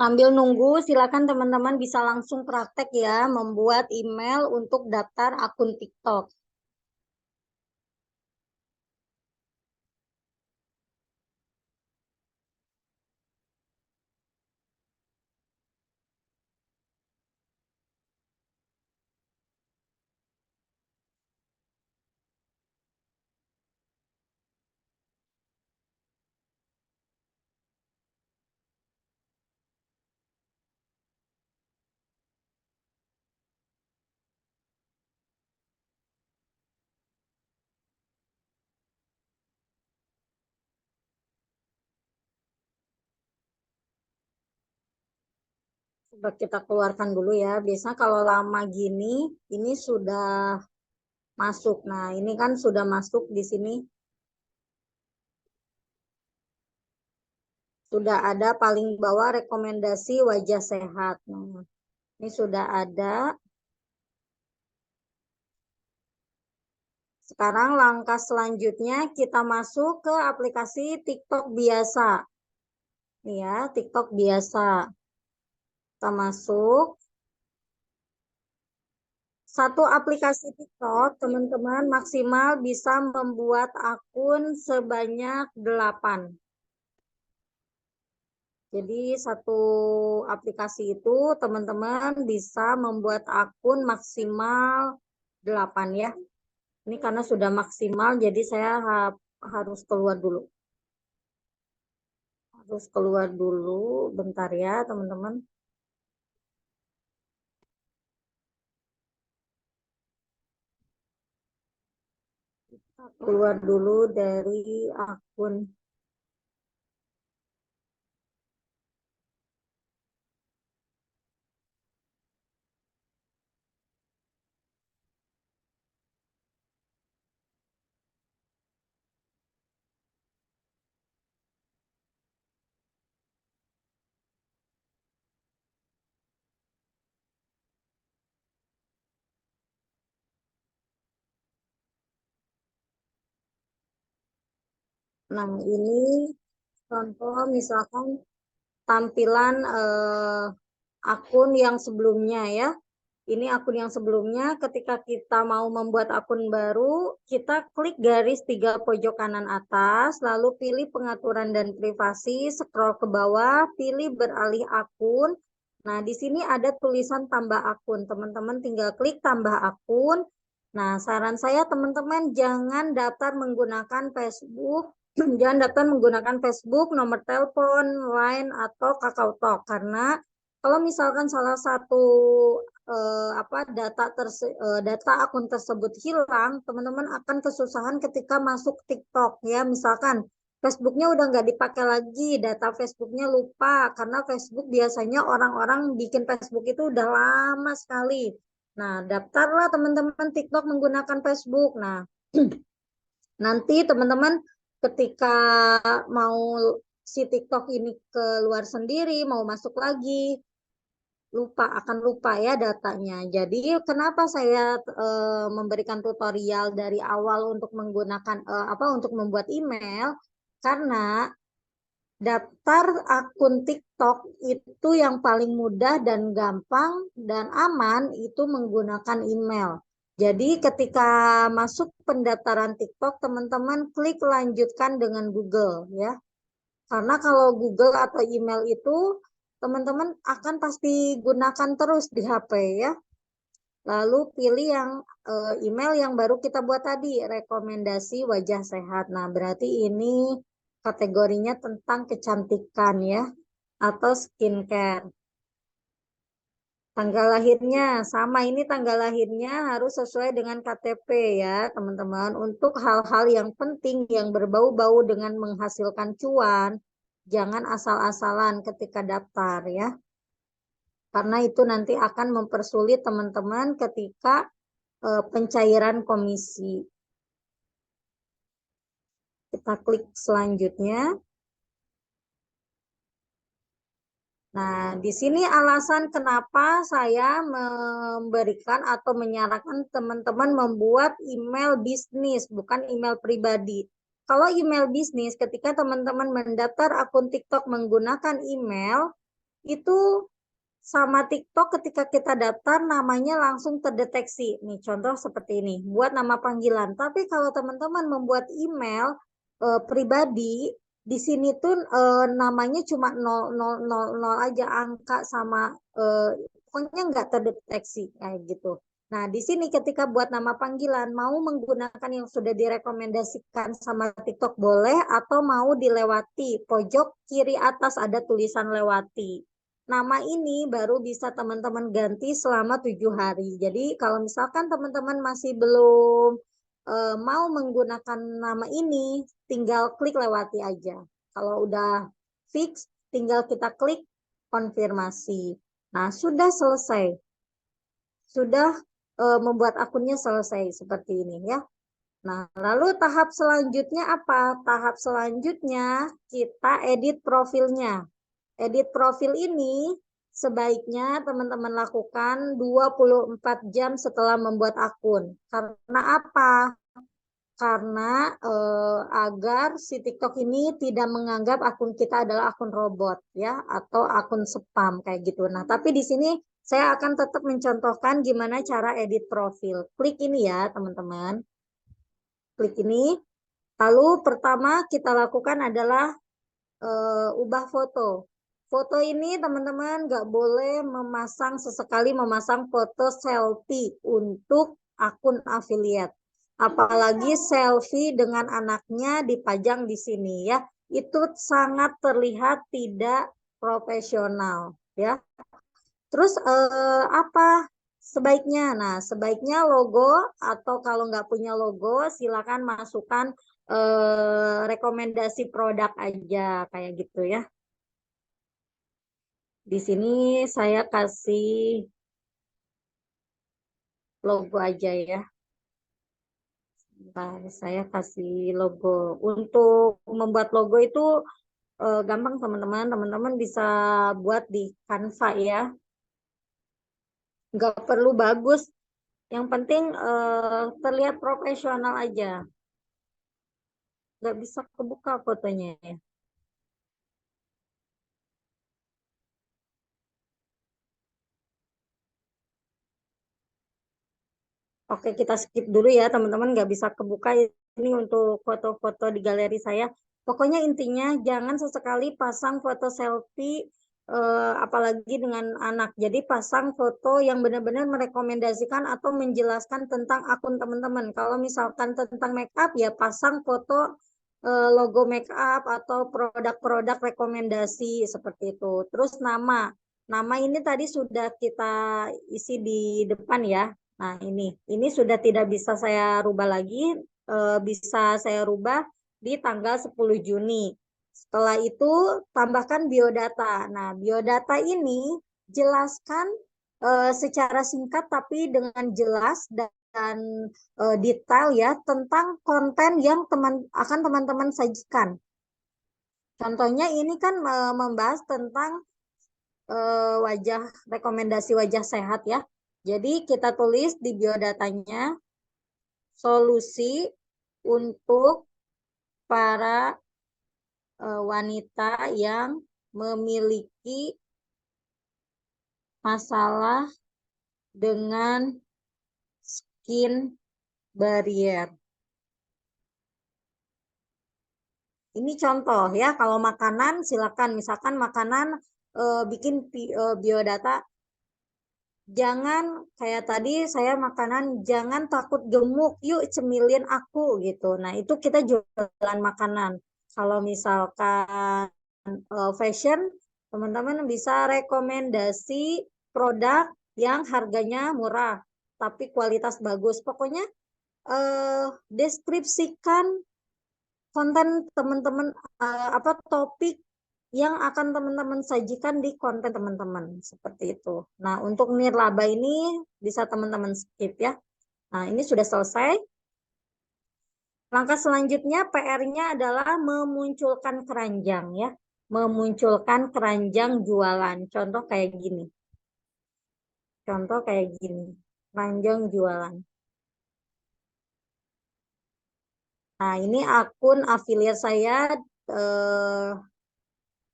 A: Sambil nunggu, silakan teman-teman bisa langsung praktek ya, membuat email untuk daftar akun TikTok. Coba kita keluarkan dulu ya. Biasanya kalau lama gini, ini sudah masuk. Nah, ini kan sudah masuk di sini. Sudah ada paling bawah rekomendasi wajah sehat. Nah, ini sudah ada. Sekarang langkah selanjutnya kita masuk ke aplikasi TikTok biasa. Nih ya, TikTok biasa. Kita masuk. Satu aplikasi TikTok, teman-teman maksimal bisa membuat akun sebanyak 8. Jadi satu aplikasi itu teman-teman bisa membuat akun maksimal 8 ya. Ini karena sudah maksimal jadi saya harus keluar dulu. Harus keluar dulu, bentar ya teman-teman. Keluar dulu dari akun. Nah, ini contoh misalkan tampilan akun yang sebelumnya ya. Ini akun yang sebelumnya, ketika kita mau membuat akun baru, kita klik garis 3 pojok kanan atas, lalu pilih pengaturan dan privasi, scroll ke bawah, pilih beralih akun. Nah, di sini ada tulisan tambah akun. Teman-teman tinggal klik tambah akun. Nah, saran saya teman-teman jangan daftar menggunakan Facebook, jangan daftar menggunakan Facebook, nomor telepon, Line, atau KakaoTalk. Karena kalau misalkan salah satu data akun tersebut hilang, teman-teman akan kesusahan ketika masuk TikTok ya. Misalkan Facebooknya udah nggak dipakai lagi, data Facebooknya lupa karena Facebook biasanya orang-orang bikin Facebook itu udah lama sekali. Nah, daftarlah teman-teman TikTok menggunakan Facebook. Nah, nanti teman-teman ketika mau si TikTok ini keluar sendiri, mau masuk lagi, akan lupa ya datanya. Jadi kenapa saya memberikan tutorial dari awal untuk menggunakan untuk membuat email? Karena daftar akun TikTok itu yang paling mudah dan gampang dan aman itu menggunakan email. Jadi ketika masuk pendaftaran TikTok, teman-teman klik lanjutkan dengan Google ya. Karena kalau Google atau email itu teman-teman akan pasti gunakan terus di HP ya. Lalu pilih yang email yang baru kita buat tadi, rekomendasi wajah sehat. Nah, berarti ini kategorinya tentang kecantikan ya, atau skincare. Tanggal lahirnya sama, ini tanggal lahirnya harus sesuai dengan KTP ya, teman-teman. Untuk hal-hal yang penting yang berbau-bau dengan menghasilkan cuan, jangan asal-asalan ketika daftar ya. Karena itu nanti akan mempersulit teman-teman ketika pencairan komisi. Kita klik selanjutnya. Nah, di sini alasan kenapa saya memberikan atau menyarankan teman-teman membuat email bisnis, bukan email pribadi. Kalau email bisnis, ketika teman-teman mendaftar akun TikTok menggunakan email, itu sama TikTok ketika kita daftar namanya langsung terdeteksi. Nih contoh seperti ini, buat nama panggilan. Tapi kalau teman-teman membuat email pribadi, di sini tuh namanya cuma 0000 aja, angka sama pokoknya nggak terdeteksi kayak gitu. Nah, di sini ketika buat nama panggilan, mau menggunakan yang sudah direkomendasikan sama TikTok boleh, atau mau dilewati. Pojok kiri atas ada tulisan lewati. Nama ini baru bisa teman-teman ganti selama 7 hari. Jadi kalau misalkan teman-teman masih belum mau menggunakan nama ini, tinggal klik lewati aja. Kalau udah fix, tinggal kita klik konfirmasi. Nah, sudah selesai. Sudah membuat akunnya selesai seperti ini ya. Nah, lalu tahap selanjutnya apa? Tahap selanjutnya kita edit profilnya. Edit profil ini sebaiknya teman-teman lakukan 24 jam setelah membuat akun. Karena apa? Karena agar si TikTok ini tidak menganggap akun kita adalah akun robot ya, atau akun spam kayak gitu. Nah, tapi di sini saya akan tetap mencontohkan gimana cara edit profil. Klik ini ya, teman-teman. Klik ini. Lalu pertama kita lakukan adalah ubah foto. Foto ini teman-teman nggak boleh memasang, sesekali memasang foto selfie untuk akun affiliate. Apalagi selfie dengan anaknya dipajang di sini ya. Itu sangat terlihat tidak profesional ya. Terus apa sebaiknya? Nah, sebaiknya logo, atau kalau nggak punya logo, silakan masukkan rekomendasi produk aja kayak gitu ya. Di sini saya kasih logo aja ya. Bentar, saya kasih logo. Untuk membuat logo itu gampang teman-teman. Teman-teman bisa buat di Canva ya. Nggak perlu bagus. Yang penting terlihat profesional aja. Nggak bisa kebuka fotonya ya. Oke, kita skip dulu ya teman-teman, nggak bisa kebuka ini untuk foto-foto di galeri saya. Pokoknya intinya jangan sesekali pasang foto selfie, apalagi dengan anak. Jadi pasang foto yang benar-benar merekomendasikan atau menjelaskan tentang akun teman-teman. Kalau misalkan tentang make up ya pasang foto logo make up atau produk-produk rekomendasi seperti itu. Terus nama ini tadi sudah kita isi di depan ya. Nah, ini sudah tidak bisa saya rubah lagi, bisa saya rubah di tanggal 10 Juni. Setelah itu tambahkan biodata. Nah, biodata ini jelaskan secara singkat tapi dengan jelas dan detail ya tentang konten yang teman-teman sajikan. Contohnya ini kan membahas tentang wajah rekomendasi wajah sehat ya. Jadi kita tulis di biodatanya solusi untuk para wanita yang memiliki masalah dengan skin barrier. Ini contoh ya, kalau makanan silakan misalkan makanan bikin biodata. Jangan kayak tadi saya makanan jangan takut gemuk, yuk cemilin aku gitu. Nah, itu kita jualan makanan. Kalau misalkan fashion, teman-teman bisa rekomendasi produk yang harganya murah tapi kualitas bagus. Pokoknya deskripsikan konten teman-teman apa topik yang akan teman-teman sajikan di konten teman-teman seperti itu. Nah, untuk nirlaba ini bisa teman-teman skip ya. Nah, ini sudah selesai. Langkah selanjutnya PR-nya adalah memunculkan keranjang ya. Memunculkan keranjang jualan. Contoh kayak gini. Contoh kayak gini. Keranjang jualan. Nah, ini akun afiliat saya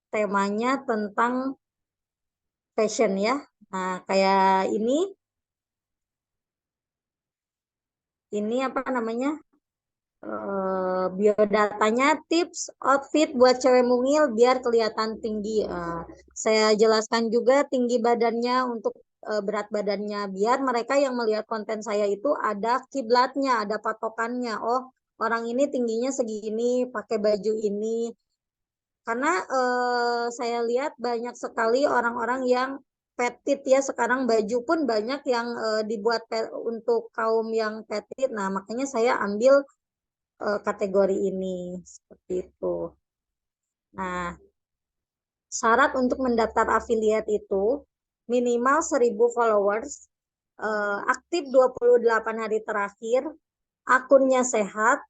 A: temanya tentang fashion ya. Nah, kayak ini apa namanya? Biodatanya tips outfit buat cewek mungil biar kelihatan tinggi. Saya jelaskan juga tinggi badannya untuk berat badannya biar mereka yang melihat konten saya itu ada kiblatnya, ada patokannya. Oh, orang ini tingginya segini, pakai baju ini. Karena saya lihat banyak sekali orang-orang yang petit ya sekarang baju pun banyak yang dibuat untuk kaum yang petit. Nah, makanya saya ambil kategori ini seperti itu. Nah, syarat untuk mendaftar afiliat itu minimal 1.000 followers, aktif 28 hari terakhir, akunnya sehat,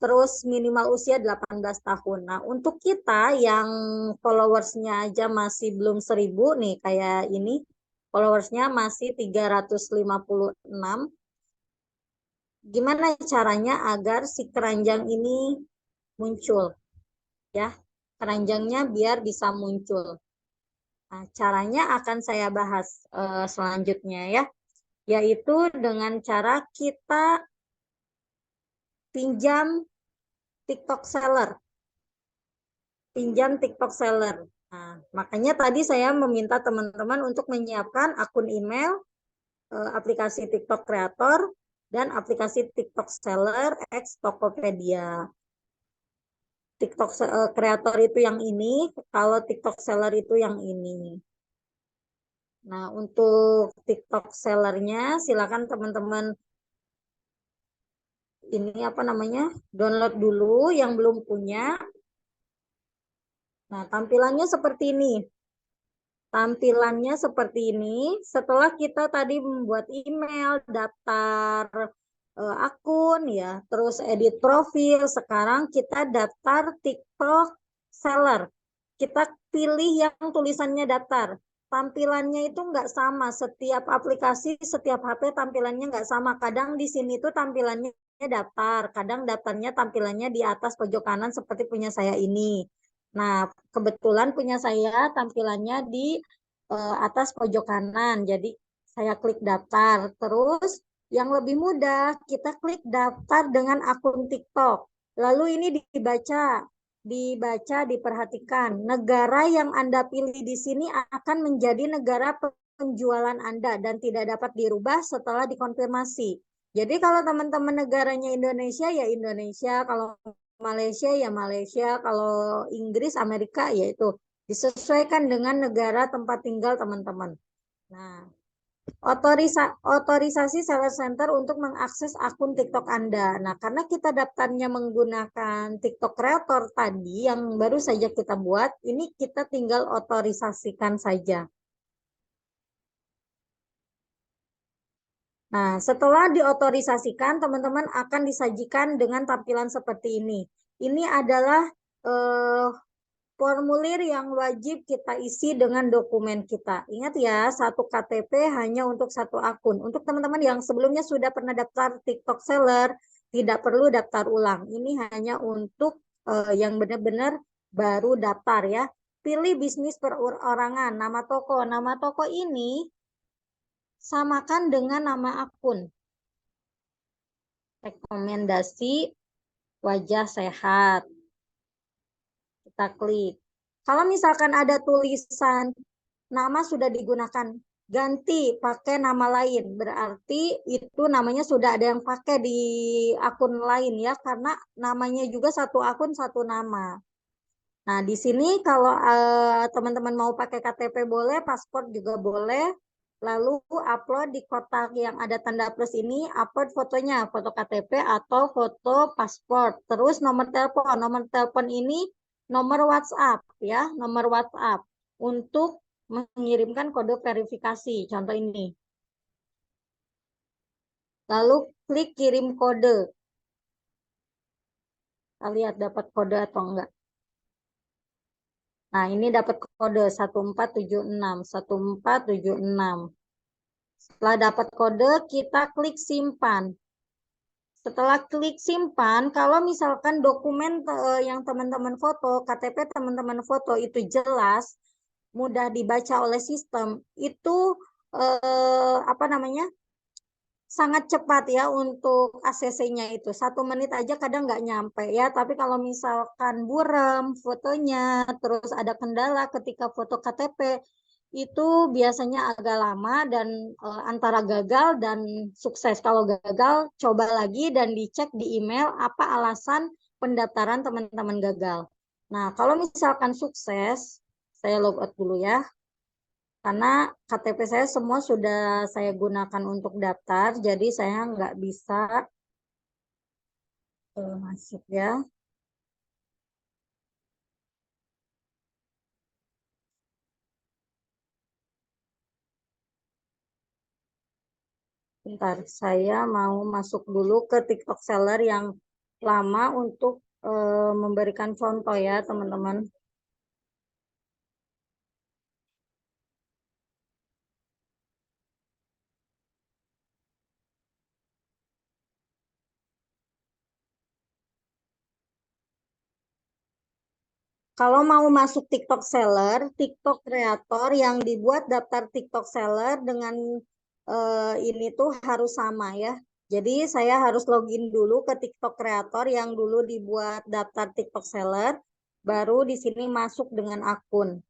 A: terus minimal usia 18 tahun. Nah, untuk kita yang followersnya aja masih belum 1.000 nih, kayak ini, followersnya masih 356. Gimana caranya agar si keranjang ini muncul? Ya, keranjangnya biar bisa muncul. Nah, caranya akan saya bahas selanjutnya ya, yaitu dengan cara kita pinjam TikTok Seller. Pinjam TikTok Seller. Nah, makanya tadi saya meminta teman-teman untuk menyiapkan akun email, aplikasi TikTok Creator, dan aplikasi TikTok Seller X Tokopedia. TikTok Creator itu yang ini, kalau TikTok Seller itu yang ini. Nah, untuk TikTok sellernya silakan teman-teman ini apa namanya? Download dulu yang belum punya. Nah, tampilannya seperti ini. Tampilannya seperti ini. Setelah kita tadi membuat email, daftar akun ya, terus edit profil, sekarang kita daftar TikTok seller. Kita pilih yang tulisannya daftar. Tampilannya itu nggak sama. Setiap aplikasi, setiap HP tampilannya nggak sama. Kadang di sini tuh tampilannya daftar. Kadang daftarnya tampilannya di atas pojok kanan seperti punya saya ini. Nah, kebetulan punya saya tampilannya di atas pojok kanan. Jadi saya klik daftar. Terus yang lebih mudah, kita klik daftar dengan akun TikTok. Lalu ini diperhatikan. Negara yang Anda pilih di sini akan menjadi negara penjualan Anda dan tidak dapat dirubah setelah dikonfirmasi. Jadi kalau teman-teman negaranya Indonesia ya Indonesia, kalau Malaysia ya Malaysia, kalau Inggris Amerika ya itu disesuaikan dengan negara tempat tinggal teman-teman. Nah, otorisasi seller center untuk mengakses akun TikTok Anda. Nah, karena kita daftarnya menggunakan TikTok Creator tadi yang baru saja kita buat, ini kita tinggal otorisasikan saja. Nah, setelah diotorisasikan, teman-teman akan disajikan dengan tampilan seperti ini. Ini adalah eh, formulir yang wajib kita isi dengan dokumen kita. Ingat ya, satu KTP hanya untuk satu akun. Untuk teman-teman yang sebelumnya sudah pernah daftar TikTok Seller, tidak perlu daftar ulang. Ini hanya untuk yang benar-benar baru daftar ya. Pilih bisnis perorangan, nama toko. Nama toko ini samakan dengan nama akun. Rekomendasi wajah sehat. Kita klik. Kalau misalkan ada tulisan nama sudah digunakan, ganti pakai nama lain. Berarti itu namanya sudah ada yang pakai di akun lain ya, karena namanya juga satu akun satu nama. Nah, di sini kalau teman-teman mau pakai KTP boleh, paspor juga boleh. Lalu upload di kotak yang ada tanda plus ini, upload fotonya, foto KTP atau foto paspor. Terus nomor telepon. Nomor telepon ini nomor WhatsApp ya, nomor WhatsApp untuk mengirimkan kode verifikasi. Contoh ini. Lalu klik kirim kode. Kita lihat dapat kode atau enggak. Nah, ini dapat kode 1476, 1476. Setelah dapat kode, kita klik simpan. Setelah klik simpan, kalau misalkan dokumen yang teman-teman foto, KTP teman-teman foto itu jelas, mudah dibaca oleh sistem, itu apa namanya? Sangat cepat ya untuk ACC-nya itu. 1 menit aja kadang nggak nyampe ya. Tapi kalau misalkan buram fotonya, terus ada kendala ketika foto KTP, itu biasanya agak lama dan antara gagal dan sukses. Kalau gagal, coba lagi dan dicek di email apa alasan pendaftaran teman-teman gagal. Nah, kalau misalkan sukses, saya logout dulu ya. Karena KTP saya semua sudah saya gunakan untuk daftar, jadi saya nggak bisa masuk ya. Bentar, saya mau masuk dulu ke TikTok Seller yang lama untuk memberikan contoh ya, teman-teman. Kalau mau masuk TikTok Seller, TikTok Creator yang dibuat daftar TikTok Seller dengan ini tuh harus sama ya. Jadi saya harus login dulu ke TikTok Creator yang dulu dibuat daftar TikTok Seller, baru di sini masuk dengan akun.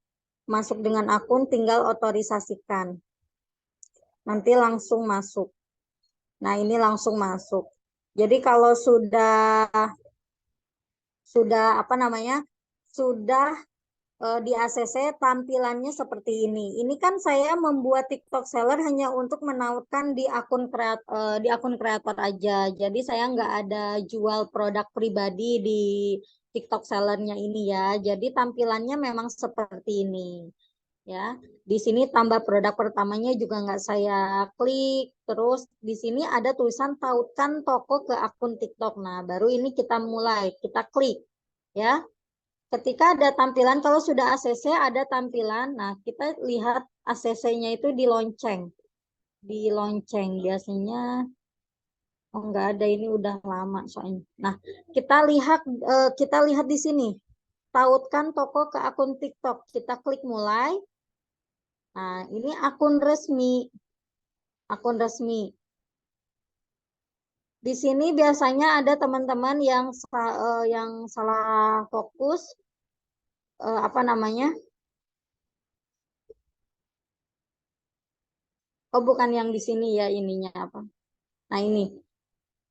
A: Masuk dengan akun tinggal otorisasikan. Nanti langsung masuk. Nah, ini langsung masuk. Jadi kalau sudah apa namanya? Sudah di ACC tampilannya seperti ini. Ini kan saya membuat TikTok Seller hanya untuk menautkan di akun kreator aja. Jadi saya nggak ada jual produk pribadi di TikTok Sellernya ini ya. Jadi tampilannya memang seperti ini ya. Di sini tambah produk pertamanya juga nggak saya klik. Terus di sini ada tulisan tautkan toko ke akun TikTok. Nah, baru ini kita mulai, kita klik ya. Ketika ada tampilan, kalau sudah ACC ada tampilan, nah kita lihat ACC-nya itu di lonceng. Di lonceng biasanya, oh nggak ada, ini udah lama soalnya. Nah, kita lihat di sini. Tautkan toko ke akun TikTok. Kita klik mulai. Nah, ini akun resmi. Akun resmi. Di sini biasanya ada teman-teman yang salah fokus, apa namanya? Oh, bukan yang di sini ya ininya apa? Nah, ini.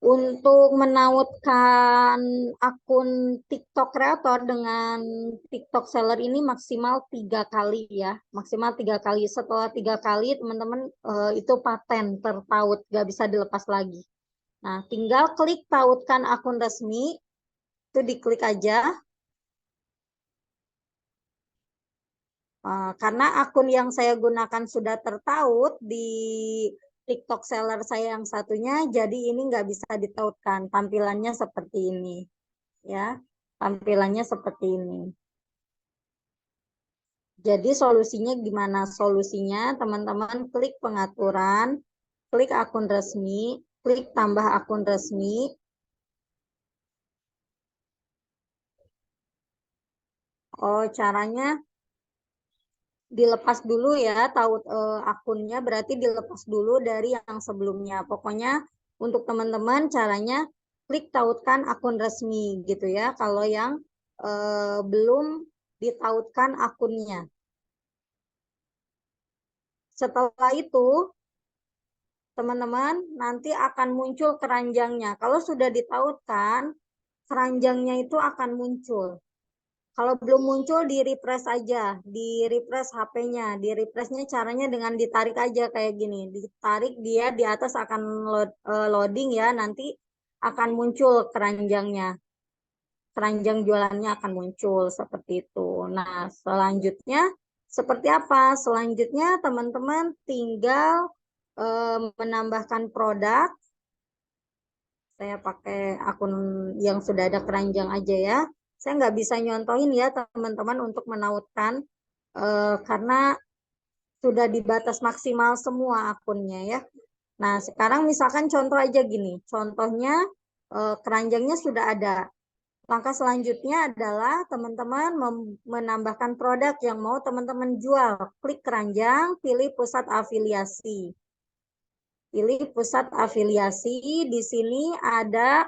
A: Untuk menautkan akun TikTok kreator dengan TikTok seller ini maksimal 3 kali ya, maksimal 3 kali. Setelah 3 kali teman-teman itu paten tertaut, gak bisa dilepas lagi. Nah, tinggal klik tautkan akun resmi, itu diklik aja. Karena akun yang saya gunakan sudah tertaut di TikTok seller saya yang satunya, jadi ini nggak bisa ditautkan. Tampilannya seperti ini, ya. Tampilannya seperti ini. Jadi solusinya gimana? Solusinya teman-teman klik pengaturan, klik akun resmi, klik tambah akun resmi. Oh, caranya dilepas dulu ya, tahu akunnya berarti dilepas dulu dari yang sebelumnya. Pokoknya untuk teman-teman caranya klik tautkan akun resmi gitu ya. Kalau yang belum ditautkan akunnya. Setelah itu teman-teman nanti akan muncul keranjangnya. Kalau sudah ditautkan, keranjangnya itu akan muncul. Kalau belum muncul, di refresh aja, di refresh HP-nya, di refreshnya caranya dengan ditarik aja kayak gini, ditarik dia di atas akan loading ya, nanti akan muncul keranjangnya, keranjang jualannya akan muncul seperti itu. Nah, selanjutnya seperti apa? Selanjutnya teman-teman tinggal menambahkan produk. Saya pakai akun yang sudah ada keranjang aja ya. Saya nggak bisa nyontohin ya teman-teman untuk menautkan karena sudah dibatas maksimal semua akunnya ya. Nah sekarang misalkan contoh aja gini. Contohnya keranjangnya sudah ada. Langkah selanjutnya adalah teman-teman menambahkan produk yang mau teman-teman jual. Klik keranjang, pilih pusat afiliasi. Pilih pusat afiliasi. Di sini ada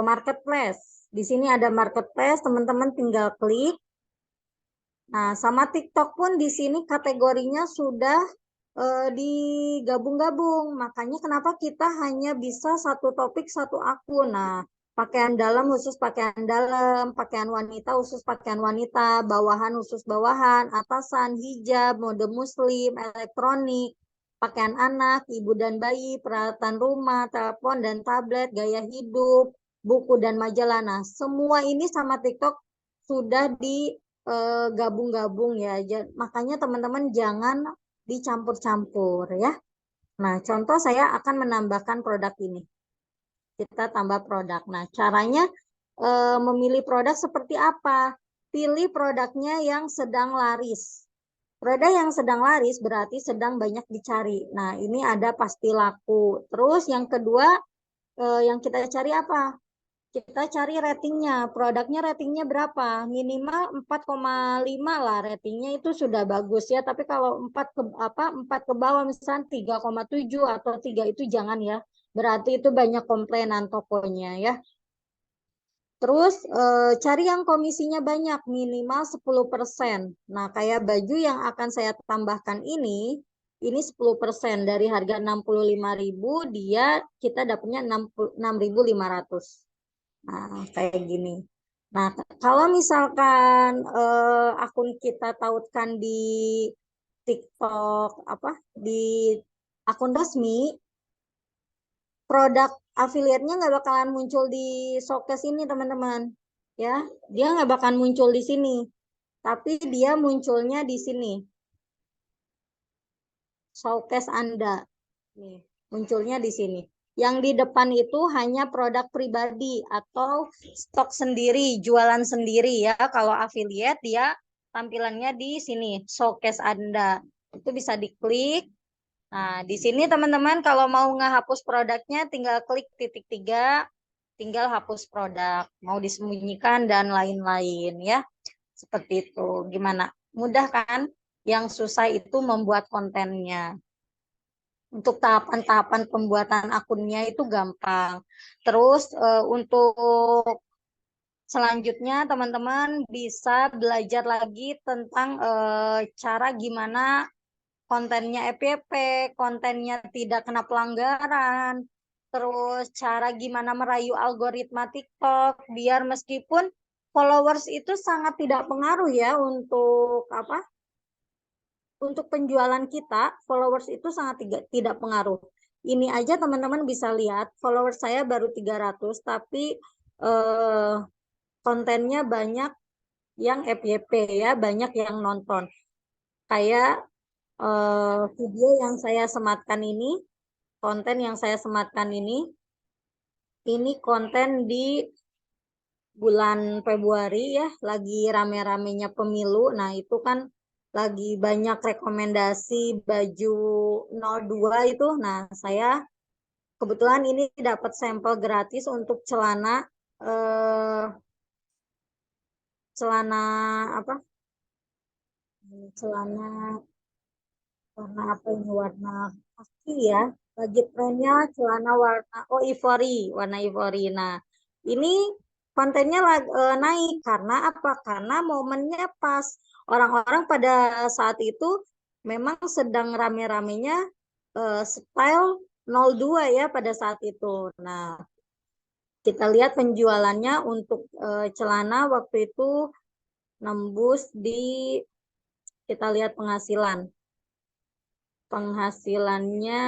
A: marketplace. Di sini ada marketplace, teman-teman tinggal klik. Nah, sama TikTok pun di sini kategorinya sudah digabung-gabung. Makanya kenapa kita hanya bisa satu topik satu akun. Nah, pakaian dalam khusus pakaian dalam, pakaian wanita khusus pakaian wanita, bawahan khusus bawahan, atasan, hijab, mode muslim, elektronik, pakaian anak, ibu dan bayi, peralatan rumah, telepon dan tablet, gaya hidup, buku dan majalah. Nah, semua ini sama TikTok sudah digabung-gabung ya. Makanya teman-teman jangan dicampur-campur ya. Nah, contoh saya akan menambahkan produk ini. Kita tambah produk. Nah, caranya memilih produk seperti apa? Pilih produknya yang sedang laris. Produk yang sedang laris berarti sedang banyak dicari. Nah, ini ada pasti laku. Terus yang kedua, yang kita cari apa? Kita cari ratingnya, produknya ratingnya berapa? Minimal 4,5 lah ratingnya itu sudah bagus ya. Tapi kalau 4 ke bawah misalnya 3,7 atau 3 itu jangan ya. Berarti itu banyak komplainan tokonya ya. Terus cari yang komisinya banyak, minimal 10%. Nah, kayak baju yang akan saya tambahkan ini 10% dari harga 65.000 dia kita dapatnya 6.500. Nah, kayak gini. Nah, kalau misalkan akun kita tautkan di TikTok apa di akun resmi, produk afiliatnya nggak bakalan muncul di showcase ini, teman-teman. Ya, dia nggak bakalan muncul di sini, tapi dia munculnya di sini, showcase Anda. Nih, munculnya di sini. Yang di depan itu hanya produk pribadi atau stok sendiri, jualan sendiri ya. Kalau affiliate dia tampilannya di sini, showcase Anda. Itu bisa diklik. Nah, di sini teman-teman kalau mau ngehapus produknya tinggal klik titik 3, tinggal hapus produk. Mau disembunyikan dan lain-lain ya. Seperti itu. Gimana? Mudah kan? Yang susah itu membuat kontennya. Untuk tahapan-tahapan pembuatan akunnya itu gampang. Terus untuk selanjutnya teman-teman bisa belajar lagi tentang cara gimana kontennya FYP, kontennya tidak kena pelanggaran, terus cara gimana merayu algoritma TikTok biar meskipun followers itu sangat tidak pengaruh ya untuk apa? Untuk penjualan kita, followers itu sangat tidak pengaruh. Ini aja teman-teman bisa lihat, followers saya baru 300, tapi eh, kontennya banyak yang FYP ya, banyak yang nonton. Kayak video yang saya sematkan ini, konten yang saya sematkan ini konten di bulan Februari ya, lagi rame-ramenya pemilu. Nah, itu kan lagi banyak rekomendasi baju 02 itu. Nah, saya kebetulan ini dapat sampel gratis untuk eh, celana apa? Celana warna apa ini? Warna pasti ya. Lagi trennya celana warna ivory, warna ivory. Nah, ini kontennya naik karena apa? Karena momennya pas orang-orang pada saat itu memang sedang rame-ramenya style 02 ya pada saat itu. Nah, kita lihat penjualannya untuk celana waktu itu nembus di, kita lihat penghasilannya.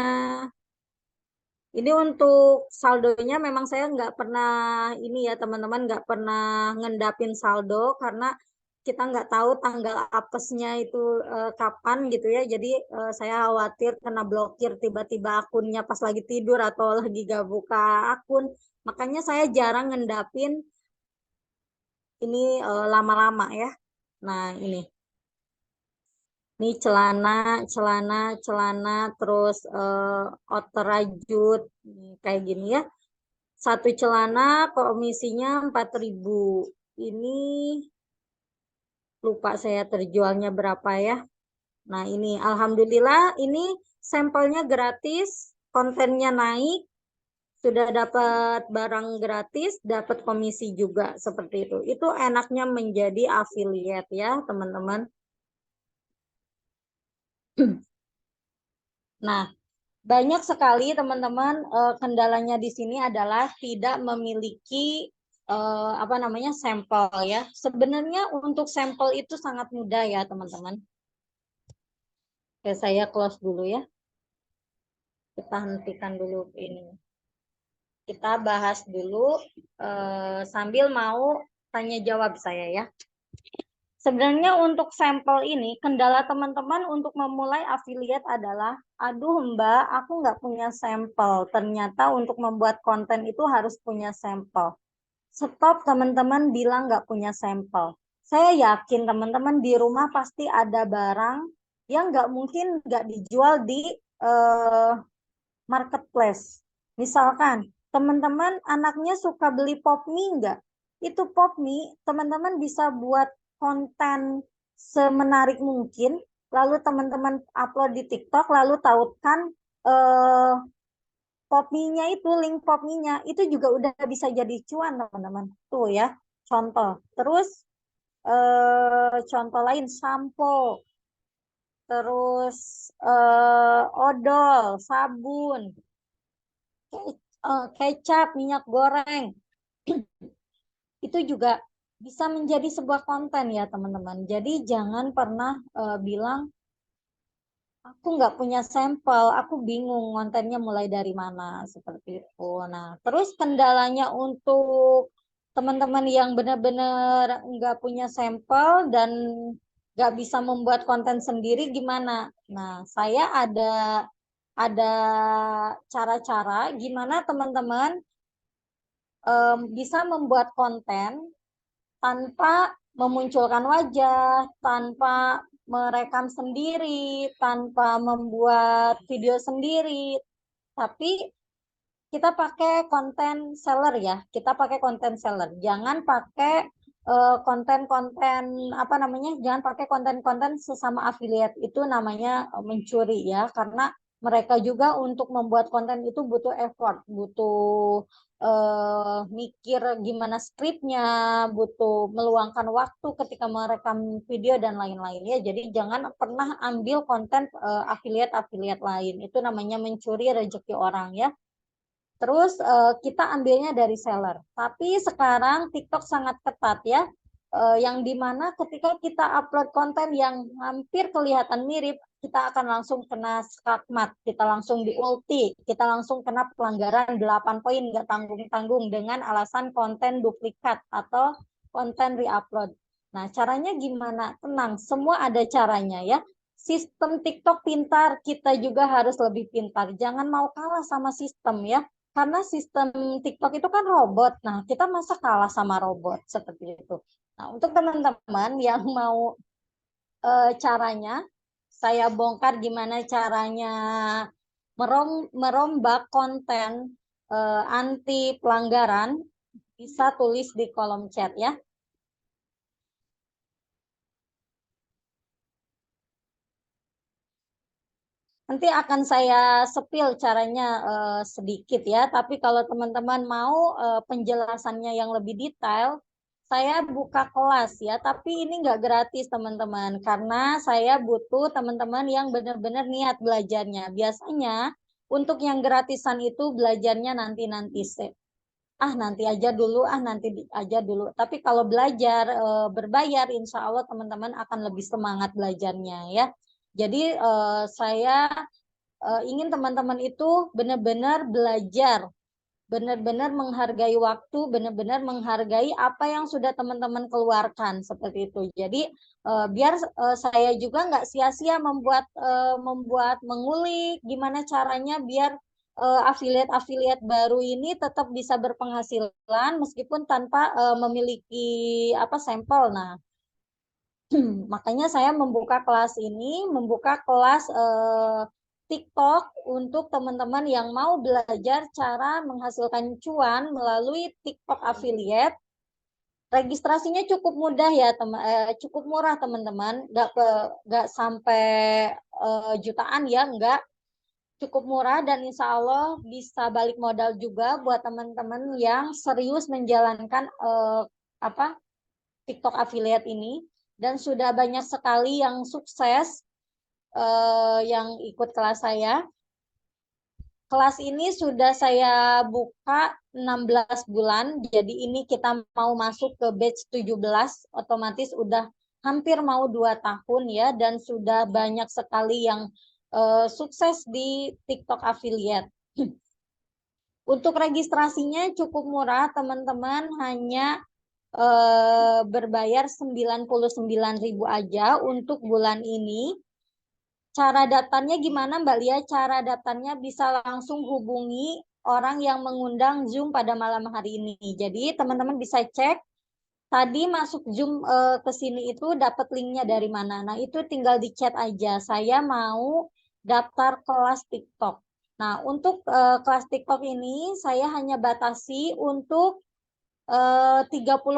A: Ini untuk saldonya memang saya nggak pernah ini ya teman-teman, nggak pernah ngendapin saldo karena kita nggak tahu tanggal apesnya itu kapan gitu ya. Jadi saya khawatir kena blokir tiba-tiba akunnya pas lagi tidur atau lagi gak buka akun. Makanya saya jarang ngendapin ini lama-lama ya. Nah ini celana, celana, celana, terus outer rajut kayak gini ya. Satu celana komisinya 4.000. Ini lupa saya terjualnya berapa ya. Nah, ini alhamdulillah ini sampelnya gratis, kontennya naik, sudah dapat barang gratis, dapat komisi juga seperti itu. Itu enaknya menjadi affiliate ya, teman-teman. Nah, banyak sekali teman-teman kendalanya di sini adalah tidak memiliki apa namanya sampel ya. Sebenarnya untuk sampel itu sangat mudah ya teman-teman. Oke, saya close dulu ya. Kita hentikan dulu ini. Kita bahas dulu sambil mau tanya jawab saya ya. Sebenarnya untuk sampel ini, kendala teman-teman untuk memulai affiliate adalah, aduh Mbak, aku nggak punya sampel. Ternyata untuk membuat konten itu harus punya sampel. Stop teman-teman bilang nggak punya sampel. Saya yakin teman-teman di rumah pasti ada barang yang nggak mungkin nggak dijual di eh, marketplace. Misalkan teman-teman anaknya suka beli pop mie nggak? Itu pop mie teman-teman bisa buat konten semenarik mungkin, lalu teman-teman upload di TikTok, lalu tautkan eh, pop mie-nya itu, link pop mie-nya itu juga udah bisa jadi cuan teman-teman. Tuh ya, contoh. Terus contoh lain sampo, terus odol, sabun, kecap, minyak goreng, itu juga bisa menjadi sebuah konten ya teman-teman. Jadi jangan pernah bilang, aku nggak punya sampel, aku bingung kontennya mulai dari mana, seperti itu. Nah, terus kendalanya untuk teman-teman yang benar-benar nggak punya sampel dan nggak bisa membuat konten sendiri gimana? Nah, saya ada cara-cara gimana teman-teman bisa membuat konten tanpa memunculkan wajah, tanpa merekam sendiri, tanpa membuat video sendiri, tapi kita pakai konten seller ya. Kita pakai konten seller. Jangan pakai konten-konten apa namanya? Jangan pakai konten-konten sesama affiliate. Itu namanya mencuri ya, karena mereka juga untuk membuat konten itu butuh effort, butuh mikir gimana skripnya, butuh meluangkan waktu ketika merekam video dan lain-lain ya. Jadi jangan pernah ambil konten affiliate-affiliate lain. Itu namanya mencuri rezeki orang ya. Terus kita ambilnya dari seller. Tapi sekarang TikTok sangat ketat ya, yang dimana ketika kita upload konten yang hampir kelihatan mirip, kita akan langsung kena skakmat, kita langsung di ulti, kita langsung kena pelanggaran 8 poin nggak tanggung-tanggung dengan alasan konten duplikat atau konten reupload. Nah, caranya gimana? Tenang, semua ada caranya ya. sistem TikTok pintar, kita juga harus lebih pintar. Jangan mau kalah sama sistem ya. Karena sistem TikTok itu kan robot. Nah, kita masa kalah sama robot seperti itu. Nah, untuk teman-teman yang mau caranya, saya bongkar gimana caranya merombak konten anti pelanggaran, bisa tulis di kolom chat ya. Nanti akan saya sepil caranya sedikit ya, tapi kalau teman-teman mau penjelasannya yang lebih detail, saya buka kelas ya, tapi ini nggak gratis teman-teman, karena saya butuh teman-teman yang benar-benar niat belajarnya. Biasanya untuk yang gratisan itu belajarnya nanti-nanti nanti aja dulu, nanti aja dulu. Tapi kalau belajar berbayar, insya Allah teman-teman akan lebih semangat belajarnya ya. Jadi saya ingin teman-teman itu benar-benar belajar, benar-benar menghargai waktu, benar-benar menghargai apa yang sudah teman-teman keluarkan seperti itu. Jadi biar saya juga nggak sia-sia membuat mengulik gimana caranya biar afiliat-afiliat baru ini tetap bisa berpenghasilan meskipun tanpa memiliki apa sampel. Nah, makanya saya membuka kelas ini, membuka kelas TikTok untuk teman-teman yang mau belajar cara menghasilkan cuan melalui TikTok affiliate. Registrasinya cukup mudah ya, cukup murah teman-teman, nggak sampai jutaan ya, nggak, cukup murah dan insya Allah bisa balik modal juga buat teman-teman yang serius menjalankan apa TikTok affiliate ini, dan sudah banyak sekali yang sukses yang ikut kelas saya. Kelas ini sudah saya buka 16 bulan, jadi ini kita mau masuk ke batch 17, otomatis udah hampir mau 2 tahun ya, dan sudah banyak sekali yang sukses di TikTok affiliate. Untuk registrasinya cukup murah teman-teman, hanya berbayar 99.000 aja untuk bulan ini. Cara daftarnya gimana Mbak Lia? Cara daftarnya bisa langsung hubungi orang yang mengundang Zoom pada malam hari ini. Jadi teman-teman bisa cek tadi masuk Zoom ke sini itu dapat linknya dari mana. Nah itu tinggal di chat aja. Saya mau daftar kelas TikTok. Nah untuk kelas TikTok ini saya hanya batasi untuk 30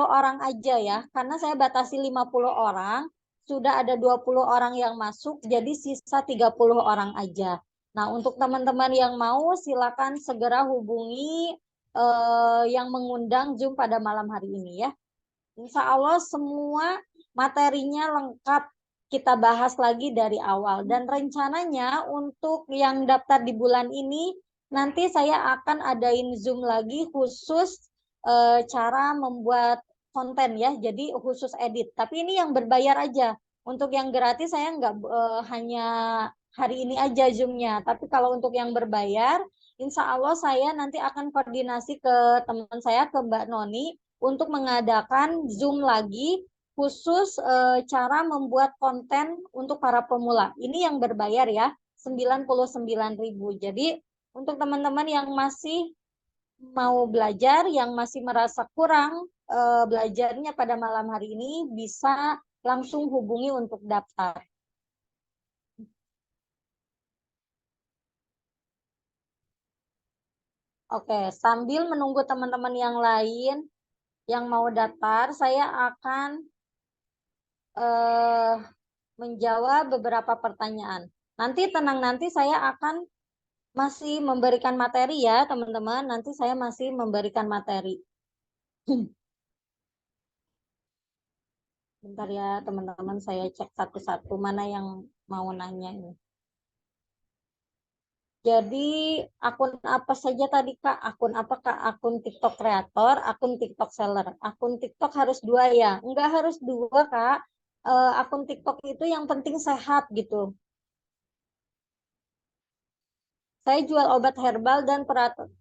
A: orang aja ya, karena saya batasi 50 orang, sudah ada 20 orang yang masuk, jadi sisa 30 orang aja. Nah, untuk teman-teman yang mau, silakan segera hubungi yang mengundang Zoom pada malam hari ini ya. Insya Allah semua materinya lengkap, kita bahas lagi dari awal. Dan rencananya untuk yang daftar di bulan ini, nanti saya akan adain Zoom lagi khusus cara membuat konten ya. Jadi khusus edit. Tapi ini yang berbayar aja. Untuk yang gratis saya nggak hanya hari ini aja Zoom-nya. Tapi kalau untuk yang berbayar, insya Allah saya nanti akan koordinasi ke teman saya, ke Mbak Noni, untuk mengadakan Zoom lagi khusus cara membuat konten untuk para pemula. Ini yang berbayar ya, 99.000. Jadi untuk teman-teman yang masih mau belajar, yang masih merasa kurang belajarnya pada malam hari ini, bisa langsung hubungi untuk daftar. Oke, sambil menunggu teman-teman yang lain yang mau daftar, saya akan eh, menjawab beberapa pertanyaan. Nanti tenang, nanti saya akan masih memberikan materi ya, teman-teman. Nanti saya masih memberikan materi. Bentar ya, teman-teman, saya cek satu-satu mana yang mau nanya ini. Jadi akun apa saja tadi Kak? Akun apa Kak? Akun TikTok kreator, akun TikTok seller. Akun TikTok harus dua ya? Enggak harus dua Kak. Akun TikTok itu yang penting sehat gitu. Saya jual obat herbal dan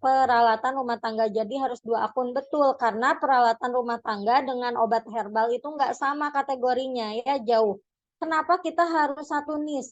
A: peralatan rumah tangga. Jadi harus dua akun, betul. Karena peralatan rumah tangga dengan obat herbal itu nggak sama kategorinya ya, jauh. kenapa kita harus satu niche?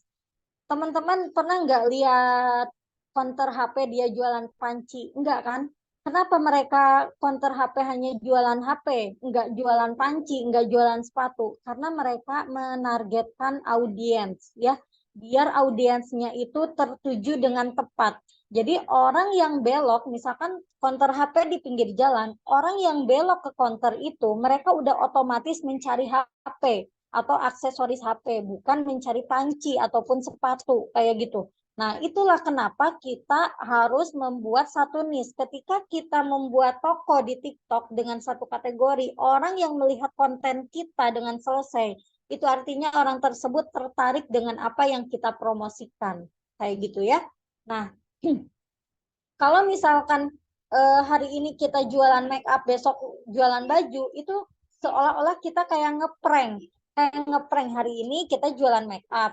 A: Teman-teman pernah nggak lihat konter HP dia jualan panci? Enggak kan? Kenapa mereka konter HP hanya jualan HP, enggak jualan panci, enggak jualan sepatu? Karena mereka menargetkan audiens, ya, biar audiensnya itu tertuju dengan tepat. Jadi orang yang belok, misalkan konter HP di pinggir jalan, orang yang belok ke konter itu, mereka udah otomatis mencari HP atau aksesoris HP, bukan mencari panci ataupun sepatu kayak gitu. Nah, itulah kenapa kita harus membuat satu niche. Ketika kita membuat toko di TikTok dengan satu kategori, orang yang melihat konten kita dengan selesai, itu artinya orang tersebut tertarik dengan apa yang kita promosikan. Kayak gitu ya. Nah, kalau misalkan hari ini kita jualan make up, besok jualan baju, itu seolah-olah kita kayak ngeprank. Kayak ngeprank hari ini kita jualan make up.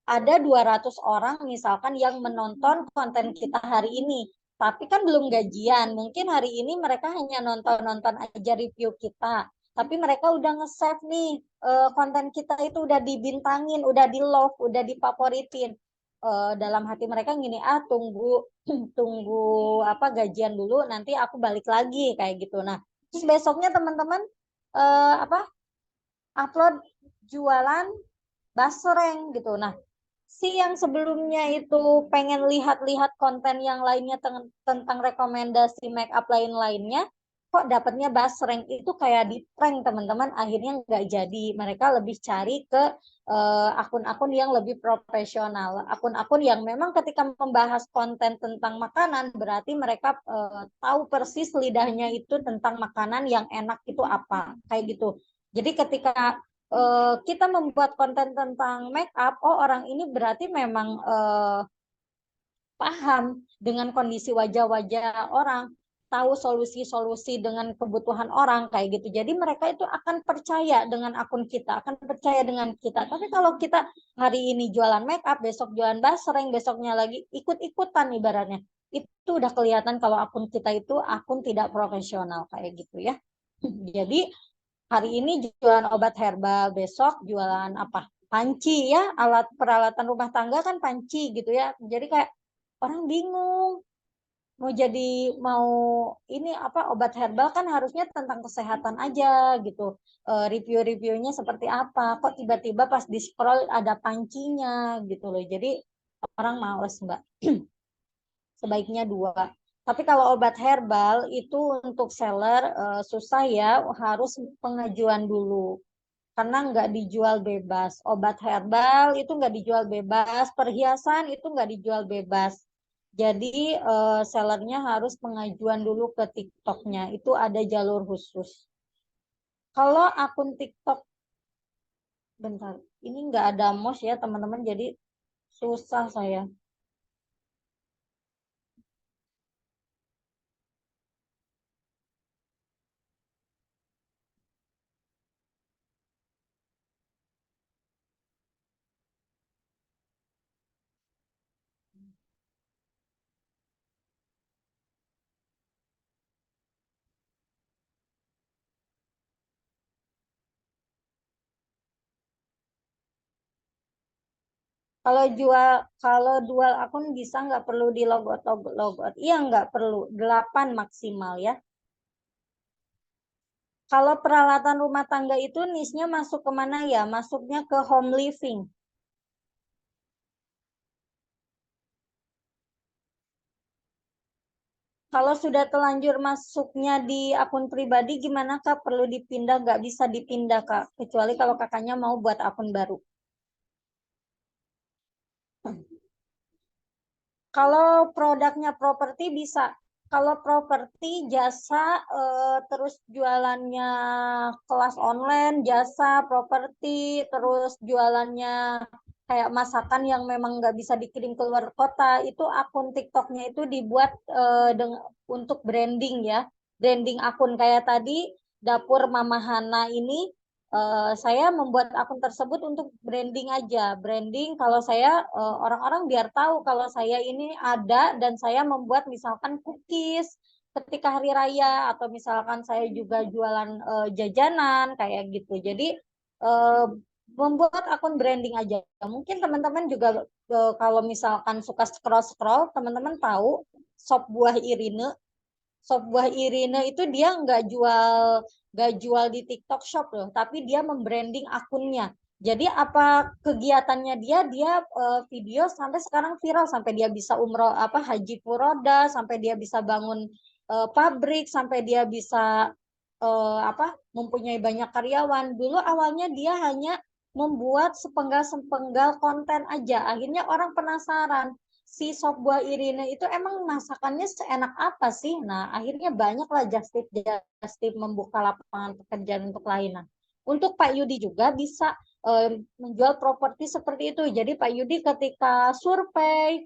A: Ada 200 orang misalkan yang menonton konten kita hari ini. Tapi kan belum gajian. Mungkin hari ini mereka hanya nonton-nonton aja review kita. Tapi mereka udah nge-save nih konten kita itu udah dibintangin, udah di-love, udah difavoritin. Dalam hati mereka gini, tunggu tunggu apa gajian dulu nanti aku balik lagi kayak gitu. Nah, terus besoknya teman-teman apa upload jualan basreng gitu. Nah, si yang sebelumnya itu pengen lihat-lihat konten yang lainnya tentang rekomendasi make up lain-lainnya, kok dapatnya basreng itu kayak di prank teman-teman, akhirnya nggak jadi. Mereka lebih cari ke akun-akun yang lebih profesional, akun-akun yang memang ketika membahas konten tentang makanan berarti mereka tahu persis lidahnya itu tentang makanan yang enak itu apa kayak gitu. Jadi ketika kita membuat konten tentang make up, oh orang ini berarti memang paham dengan kondisi wajah-wajah orang, tahu solusi-solusi dengan kebutuhan orang kayak gitu. Jadi mereka itu akan percaya dengan akun kita, akan percaya dengan kita. Tapi kalau kita hari ini jualan make up, besok jualan basreng, besoknya lagi ikut-ikutan ibaratnya. Itu udah kelihatan kalau akun kita itu akun tidak profesional kayak gitu ya. Jadi hari ini jualan obat herbal, besok jualan apa? Panci ya, alat peralatan rumah tangga kan panci gitu ya. Jadi kayak orang bingung mau ini apa obat herbal kan harusnya tentang kesehatan aja gitu. Review-reviewnya seperti apa? Kok tiba-tiba pas di scroll ada pancinya gitu loh. Jadi orang males Mbak. Sebaiknya dua. Tapi kalau obat herbal itu untuk seller susah ya, harus pengajuan dulu karena nggak dijual bebas. Obat herbal itu nggak dijual bebas, perhiasan itu nggak dijual bebas. Jadi sellernya harus pengajuan dulu ke TikToknya. Itu ada jalur khusus. Kalau akun TikTok, bentar, ini nggak ada mouse ya teman-teman, jadi susah saya. Kalau dual akun bisa nggak perlu di logout logout. Iya nggak perlu, 8 maksimal ya. Kalau peralatan rumah tangga itu niche-nya masuk ke mana ya? Masuknya ke home living. Kalau sudah telanjur masuknya di akun pribadi gimana Kak? Perlu dipindah? Nggak bisa dipindah Kak. Kecuali kalau kakaknya mau buat akun baru. Kalau produknya properti bisa. Kalau properti jasa terus jualannya kelas online, jasa properti, terus jualannya kayak masakan yang memang nggak bisa dikirim keluar kota, itu akun TikToknya itu dibuat untuk branding ya. Branding akun kayak tadi dapur Mama Hana ini saya membuat akun tersebut untuk branding aja. Branding kalau saya orang-orang biar tahu kalau saya ini ada dan saya membuat misalkan cookies ketika hari raya atau misalkan saya juga jualan jajanan kayak gitu. Jadi eh, membuat akun branding aja. Mungkin teman-teman juga kalau misalkan suka scroll-scroll, teman-teman tahu Sop Buah Irine. Sop Buah Irine itu dia nggak jual di TikTok Shop loh, tapi dia membranding akunnya. Jadi apa kegiatannya dia video sampai sekarang viral, sampai dia bisa umroh apa haji furoda, sampai dia bisa bangun pabrik, sampai dia bisa apa mempunyai banyak karyawan. Dulu awalnya dia hanya membuat sepenggal-sepenggal konten aja. Akhirnya orang penasaran, si sop buah Irina itu emang masakannya seenak apa sih? Nah, akhirnya banyaklah just tip membuka lapangan pekerjaan untuk lainnya. Untuk Pak Yudi juga bisa menjual properti seperti itu. Jadi Pak Yudi ketika survei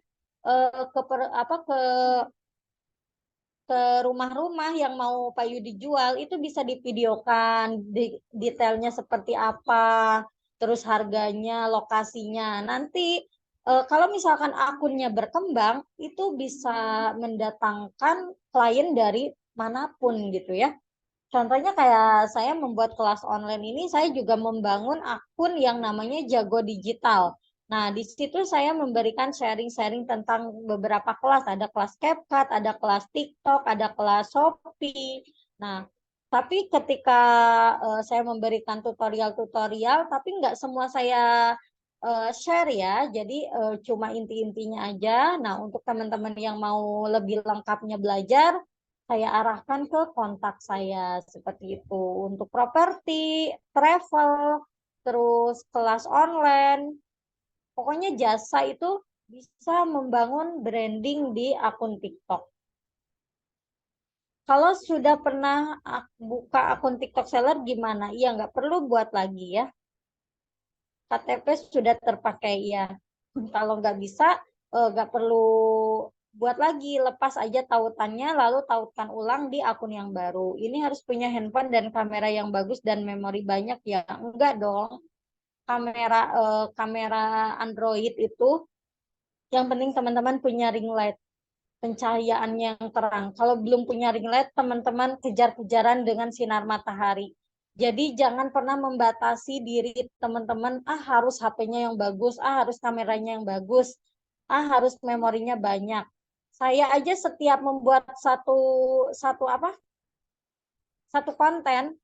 A: ke rumah-rumah yang mau Pak Yudi jual itu bisa divideokan detailnya seperti apa, terus harganya, lokasinya. Nanti kalau misalkan akunnya berkembang itu bisa mendatangkan klien dari manapun gitu ya. Contohnya kayak saya membuat kelas online ini, saya juga membangun akun yang namanya Jago Digital. Nah, di situ saya memberikan sharing-sharing tentang beberapa kelas. Ada kelas CapCut, ada kelas TikTok, ada kelas Shopee. Nah, tapi ketika saya memberikan tutorial-tutorial, tapi nggak semua saya share ya. Jadi cuma inti-intinya aja. Nah, untuk teman-teman yang mau lebih lengkapnya belajar, saya arahkan ke kontak saya seperti itu untuk properti, travel, terus kelas online. Pokoknya jasa itu bisa membangun branding di akun TikTok. Kalau sudah pernah buka akun TikTok seller gimana? Iya, nggak perlu buat lagi ya. KTP sudah terpakai ya. Kalau nggak bisa, nggak perlu buat lagi, lepas aja tautannya, lalu tautkan ulang di akun yang baru. Ini harus punya handphone dan kamera yang bagus dan memori banyak ya. Enggak dong. Kamera Android itu yang penting teman-teman punya ring light, pencahayaan yang terang. Kalau belum punya ring light, teman-teman kejar-kejaran dengan sinar matahari. Jadi jangan pernah membatasi diri teman-teman, harus HP-nya yang bagus, harus kameranya yang bagus, harus memorinya banyak. Saya aja setiap membuat satu satu apa? Satu konten,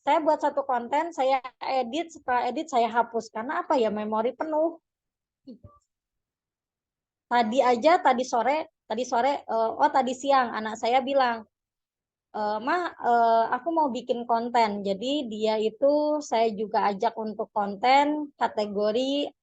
A: saya buat satu konten, saya edit, setelah edit saya hapus karena apa ya memori penuh. Tadi siang anak saya bilang, Ma, aku mau bikin konten. Jadi dia itu saya juga ajak untuk konten kategori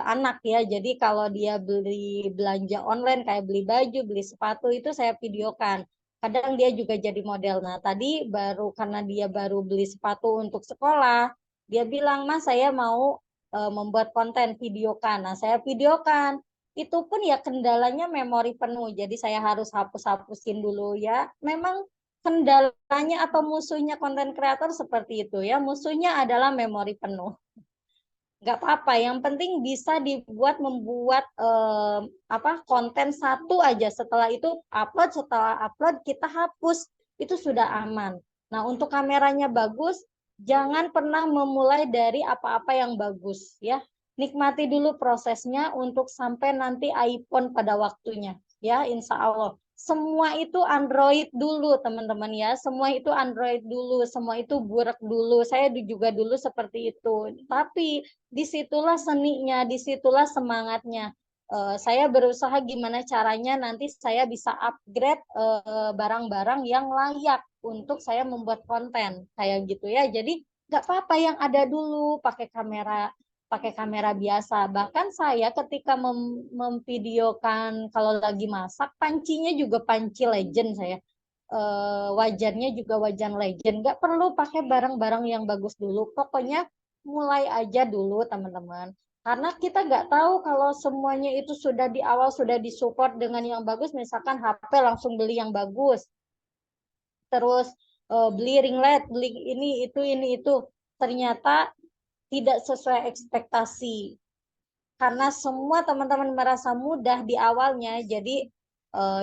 A: anak ya. Jadi kalau dia beli belanja online kayak beli baju, beli sepatu itu saya videokan. Kadang dia juga jadi model. Nah, tadi karena dia baru beli sepatu untuk sekolah, dia bilang, Mas, saya mau membuat konten videokan. Nah, saya videokan. Itu pun ya kendalanya memori penuh. Jadi saya harus hapus-hapusin dulu ya. Memang kendalanya atau musuhnya konten kreator seperti itu ya. Musuhnya adalah memori penuh. Nggak apa-apa, yang penting bisa membuat apa konten satu aja. Setelah upload kita hapus. Itu sudah aman. Nah, untuk kameranya bagus, jangan pernah memulai dari apa-apa yang bagus ya. Nikmati dulu prosesnya untuk sampai nanti iPhone pada waktunya ya, insya Allah. Semua itu Android dulu, teman-teman ya. Semua itu Android dulu, semua itu burak dulu. Saya juga dulu seperti itu. Tapi disitulah seninya, disitulah semangatnya. Saya berusaha gimana caranya nanti saya bisa upgrade barang-barang yang layak untuk saya membuat konten kayak gitu ya. Jadi nggak apa-apa yang ada dulu, pakai kamera biasa. Bahkan saya ketika memvideokan kalau lagi masak, pancinya juga panci legend saya. Wajannya juga wajan legend. Nggak perlu pakai barang-barang yang bagus dulu. Pokoknya mulai aja dulu teman-teman. Karena kita nggak tahu kalau semuanya itu sudah di awal sudah disupport dengan yang bagus. Misalkan HP langsung beli yang bagus. Terus beli ring light, beli ini itu. Ternyata tidak sesuai ekspektasi. Karena semua teman-teman merasa mudah di awalnya, jadi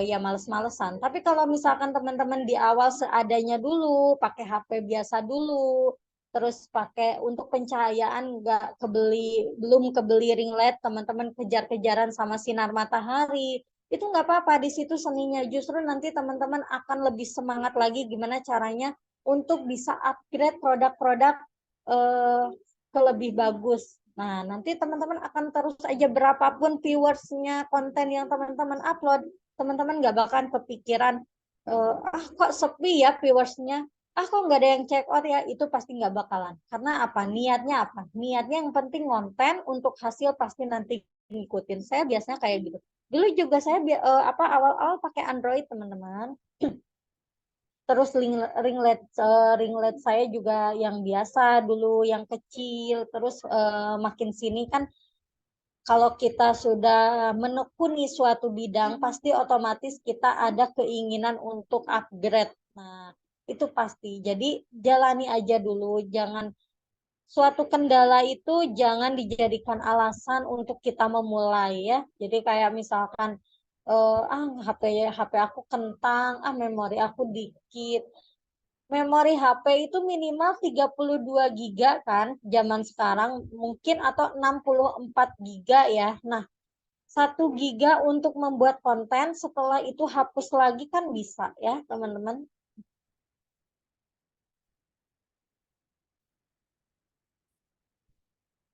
A: ya males-malesan. Tapi kalau misalkan teman-teman di awal seadanya dulu, pakai HP biasa dulu, terus pakai untuk pencahayaan nggak kebeli, belum kebeli ring light, teman-teman kejar-kejaran sama sinar matahari, itu nggak apa-apa, di situ seninya. Justru nanti teman-teman akan lebih semangat lagi gimana caranya untuk bisa upgrade produk-produk eh, ke lebih bagus. Nah, nanti teman-teman akan terus aja berapapun viewersnya konten yang teman-teman upload, teman-teman nggak bakalan kepikiran, kok sepi ya viewersnya, kok nggak ada yang check out ya, itu pasti nggak bakalan. Karena apa? Niatnya apa? Niatnya yang penting konten, untuk hasil pasti nanti ngikutin. Saya biasanya kayak gitu. Dulu juga saya awal-awal pakai Android, teman-teman. Terus ringlet saya juga yang biasa dulu, yang kecil. Terus makin sini kan kalau kita sudah menekuni suatu bidang, pasti otomatis kita ada keinginan untuk upgrade. Nah, itu pasti. Jadi jalani aja dulu, jangan, suatu kendala itu jangan dijadikan alasan untuk kita memulai ya. Jadi kayak misalkan HP aku kentang, memori aku dikit. Memori HP itu minimal 32 giga kan zaman sekarang mungkin, atau 64 giga ya. Nah, 1 giga untuk membuat konten, setelah itu hapus lagi kan bisa ya, teman-teman.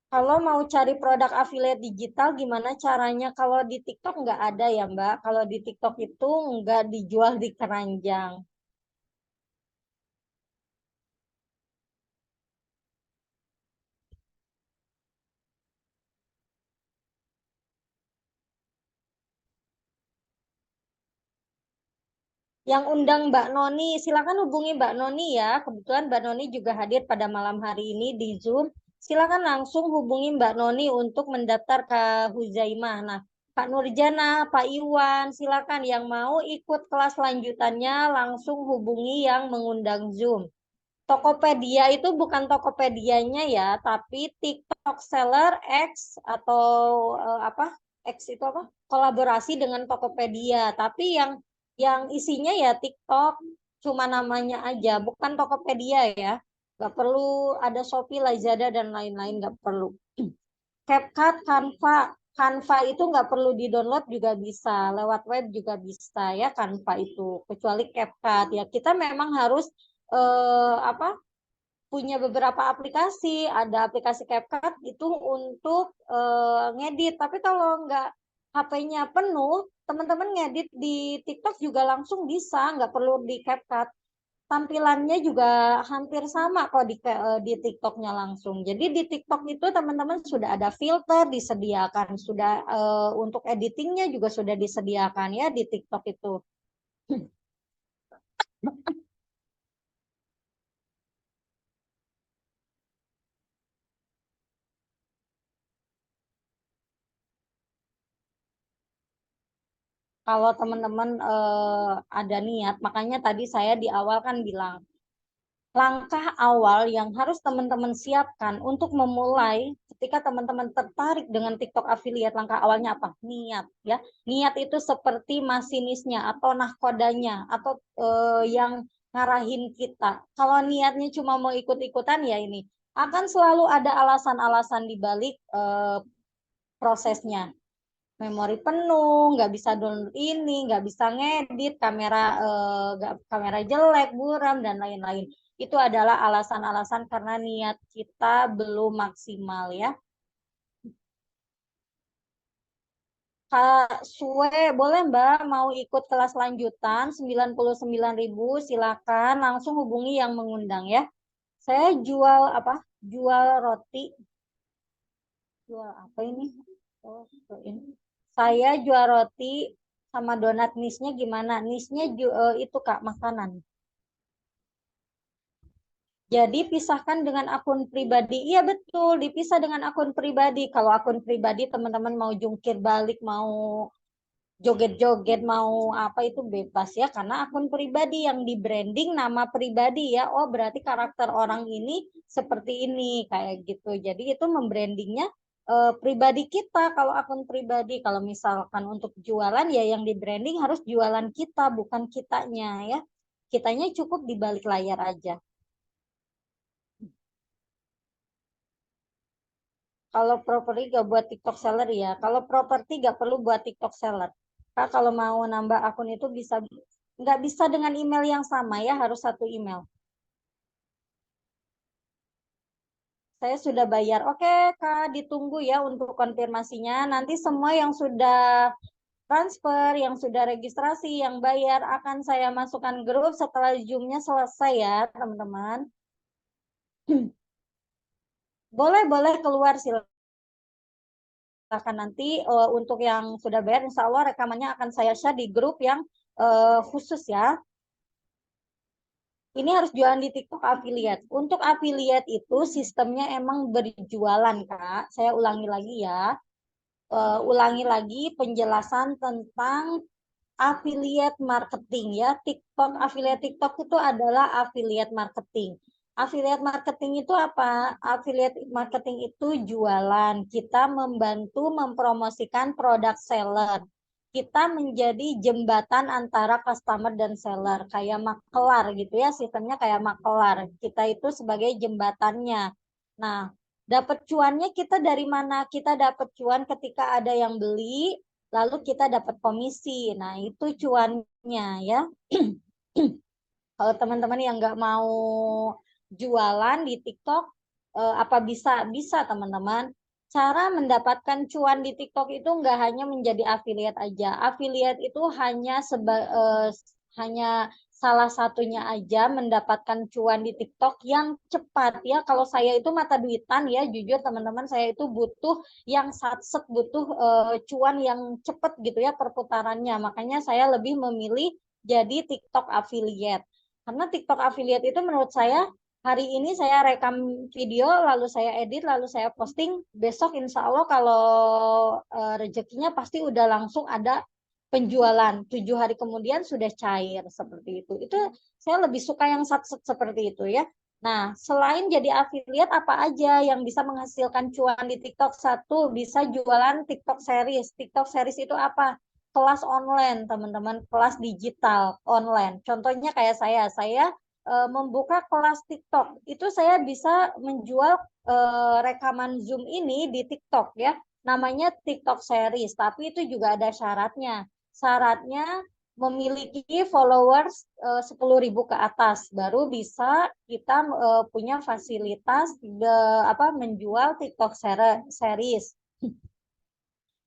A: Kalau mau cari produk affiliate digital, gimana caranya? Kalau di TikTok nggak ada ya, Mbak. Kalau di TikTok itu nggak dijual di keranjang. Yang undang Mbak Noni, silakan hubungi Mbak Noni ya. Kebetulan Mbak Noni juga hadir pada malam hari ini di Zoom. Silakan langsung hubungi Mbak Noni untuk mendaftar ke Huzaimah. Nah, Pak Nurjana, Pak Iwan, silakan yang mau ikut kelas lanjutannya langsung hubungi yang mengundang Zoom. Tokopedia itu bukan Tokopedianya ya, tapi TikTok Seller X, atau apa? X itu apa? Kolaborasi dengan Tokopedia, tapi yang isinya ya TikTok, cuma namanya aja, bukan Tokopedia ya. Gak perlu ada Shopee, Lazada dan lain-lain, gak perlu. CapCut, Canva, Canva itu nggak perlu di-download juga bisa, lewat web juga bisa ya Canva itu, kecuali CapCut ya. Kita memang harus apa, punya beberapa aplikasi. Ada aplikasi CapCut itu untuk ngedit. Tapi kalau nggak, HP-nya penuh, teman-teman ngedit di TikTok juga langsung bisa, nggak perlu di CapCut. Tampilannya juga hampir sama kok di TikToknya langsung. Jadi di TikTok itu teman-teman sudah ada filter disediakan, sudah untuk editingnya juga sudah disediakan ya di TikTok itu. Kalau teman-teman ada niat, makanya tadi saya di awal kan bilang, langkah awal yang harus teman-teman siapkan untuk memulai ketika teman-teman tertarik dengan TikTok affiliate, langkah awalnya apa? Niat ya. Niat itu seperti masinisnya atau nahkodanya atau yang ngarahin kita. Kalau niatnya cuma mau ikut-ikutan ya ini akan selalu ada alasan-alasan di balik prosesnya. Memori penuh, nggak bisa download ini, nggak bisa ngedit, kamera jelek, buram, dan lain-lain. Itu adalah alasan-alasan karena niat kita belum maksimal ya. Kak Sue, boleh Mbak mau ikut kelas lanjutan 99.000, silakan langsung hubungi yang mengundang ya. Saya jual apa? Jual roti. Jual apa ini? Oh, ini. Saya jual roti sama donat, nisnya gimana? Nisnya itu Kak, makanan. Jadi pisahkan dengan akun pribadi. Iya betul, dipisah dengan akun pribadi. Kalau akun pribadi teman-teman mau jungkir balik, mau joget-joget, mau apa, itu bebas ya. Karena akun pribadi yang di branding nama pribadi ya. Oh berarti karakter orang ini seperti ini, kayak gitu. Jadi itu membrandingnya pribadi kita kalau akun pribadi. Kalau misalkan untuk jualan ya yang di branding harus jualan kita, bukan kitanya ya. Kitanya cukup di balik layar aja. Kalau properti gak buat TikTok seller ya. Kalau properti gak perlu buat TikTok seller. Kak, kalau mau nambah akun itu bisa, nggak bisa dengan email yang sama ya, harus satu email. Saya sudah bayar. Oke, Kak, ditunggu ya untuk konfirmasinya. Nanti semua yang sudah transfer, yang sudah registrasi, yang bayar akan saya masukkan grup setelah Zoom-nya selesai ya, teman-teman. Boleh keluar silakan nanti untuk yang sudah bayar, insya Allah rekamannya akan saya share di grup yang khusus ya. Ini harus jualan di TikTok affiliate. Untuk affiliate itu sistemnya emang berjualan, Kak. Saya ulangi lagi ya. Ulangi lagi penjelasan tentang affiliate marketing ya. TikTok, affiliate TikTok itu adalah affiliate marketing. Affiliate marketing itu apa? Affiliate marketing itu jualan. Kita membantu mempromosikan produk seller. Kita menjadi jembatan antara customer dan seller, kayak makelar gitu ya, sistemnya kayak makelar. Kita itu sebagai jembatannya. Nah, dapat cuannya kita dari mana? Kita dapat cuan ketika ada yang beli, lalu kita dapat komisi. Nah, itu cuannya ya. Kalau teman-teman yang nggak mau jualan di TikTok, apa bisa? Bisa, teman-teman. Cara mendapatkan cuan di TikTok itu nggak hanya menjadi affiliate aja. Affiliate itu hanya salah satunya aja mendapatkan cuan di TikTok yang cepat ya. Kalau saya itu mata duitan ya, jujur teman-teman, saya itu butuh yang satset, butuh cuan yang cepat gitu ya perputarannya. Makanya saya lebih memilih jadi TikTok affiliate. Karena TikTok affiliate itu menurut saya, hari ini saya rekam video, lalu saya edit, lalu saya posting, besok insya Allah kalau rezekinya pasti udah langsung ada penjualan. 7 hari kemudian sudah cair seperti itu. Itu saya lebih suka yang seperti itu ya. Nah, selain jadi affiliate, apa aja yang bisa menghasilkan cuan di TikTok? Satu, bisa jualan TikTok series. TikTok series itu apa? Kelas online, teman-teman, kelas digital online. Contohnya kayak saya membuka kelas TikTok. Itu saya bisa menjual rekaman Zoom ini di TikTok ya. Namanya TikTok series, tapi itu juga ada syaratnya. Syaratnya memiliki followers 10.000 ke atas, baru bisa kita punya fasilitas menjual TikTok series.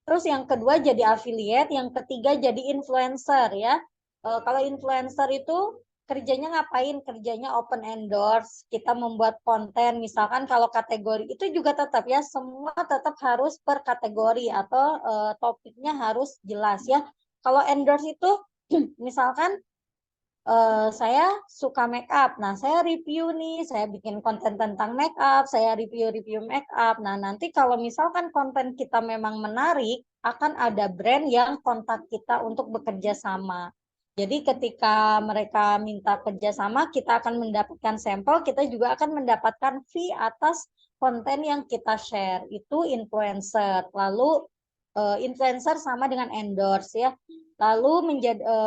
A: Terus yang kedua jadi affiliate, yang ketiga jadi influencer ya. Kalau influencer itu kerjanya ngapain? Kerjanya open endorse, kita membuat konten, misalkan kalau kategori itu juga tetap ya, semua tetap harus per kategori atau topiknya harus jelas ya. Kalau endorse itu misalkan saya suka make up. Nah, saya review nih, saya bikin konten tentang make up, saya review-review make up. Nah, nanti kalau misalkan konten kita memang menarik, akan ada brand yang kontak kita untuk bekerja sama. Jadi ketika mereka minta kerjasama, kita akan mendapatkan sampel, kita juga akan mendapatkan fee atas konten yang kita share. Itu influencer. Lalu influencer sama dengan endorse ya. Lalu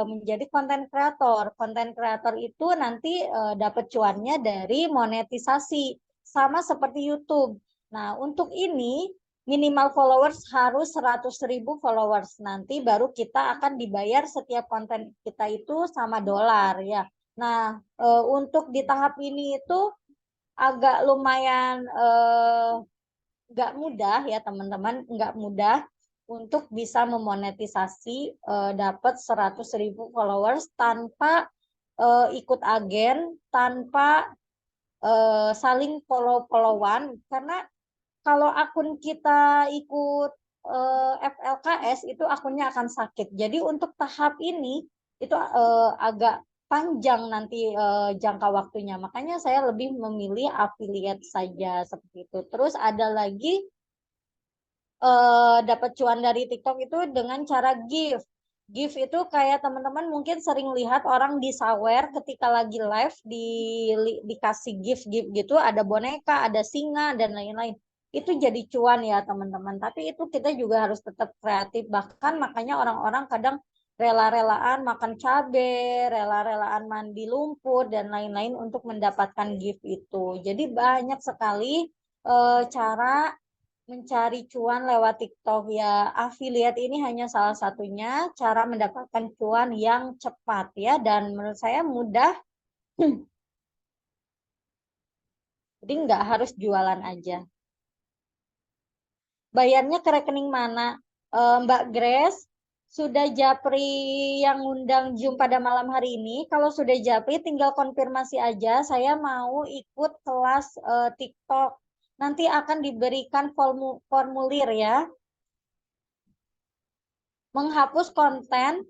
A: menjadi konten kreator. Konten kreator itu nanti dapat cuannya dari monetisasi, sama seperti YouTube. Nah, untuk ini minimal followers harus 100.000 followers. Nanti baru kita akan dibayar setiap konten kita itu sama dolar ya. Nah, untuk di tahap ini itu agak lumayan nggak mudah ya teman-teman, nggak mudah untuk bisa memonetisasi dapat 100.000 followers tanpa ikut agen, tanpa saling follow-followan. Karena kalau akun kita ikut FLKS itu akunnya akan sakit. Jadi untuk tahap ini itu agak panjang nanti jangka waktunya. Makanya saya lebih memilih affiliate saja seperti itu. Terus ada lagi dapat cuan dari TikTok itu dengan cara gift. Gift itu kayak teman-teman mungkin sering lihat orang di sawer ketika lagi live dikasih gift-gift gitu, ada boneka, ada singa dan lain-lain. Itu jadi cuan ya teman-teman. Tapi itu kita juga harus tetap kreatif. Bahkan makanya orang-orang kadang rela-relaan makan cabe, rela-relaan mandi lumpur dan lain-lain untuk mendapatkan gift itu. Jadi banyak sekali cara mencari cuan lewat TikTok ya. Affiliate ini hanya salah satunya cara mendapatkan cuan yang cepat ya, dan menurut saya mudah. Jadi nggak harus jualan aja. Bayarnya ke rekening mana? Mbak Grace, sudah Japri yang ngundang Zoom pada malam hari ini? Kalau sudah Japri, tinggal konfirmasi aja. Saya mau ikut kelas TikTok. Nanti akan diberikan formulir ya. Menghapus konten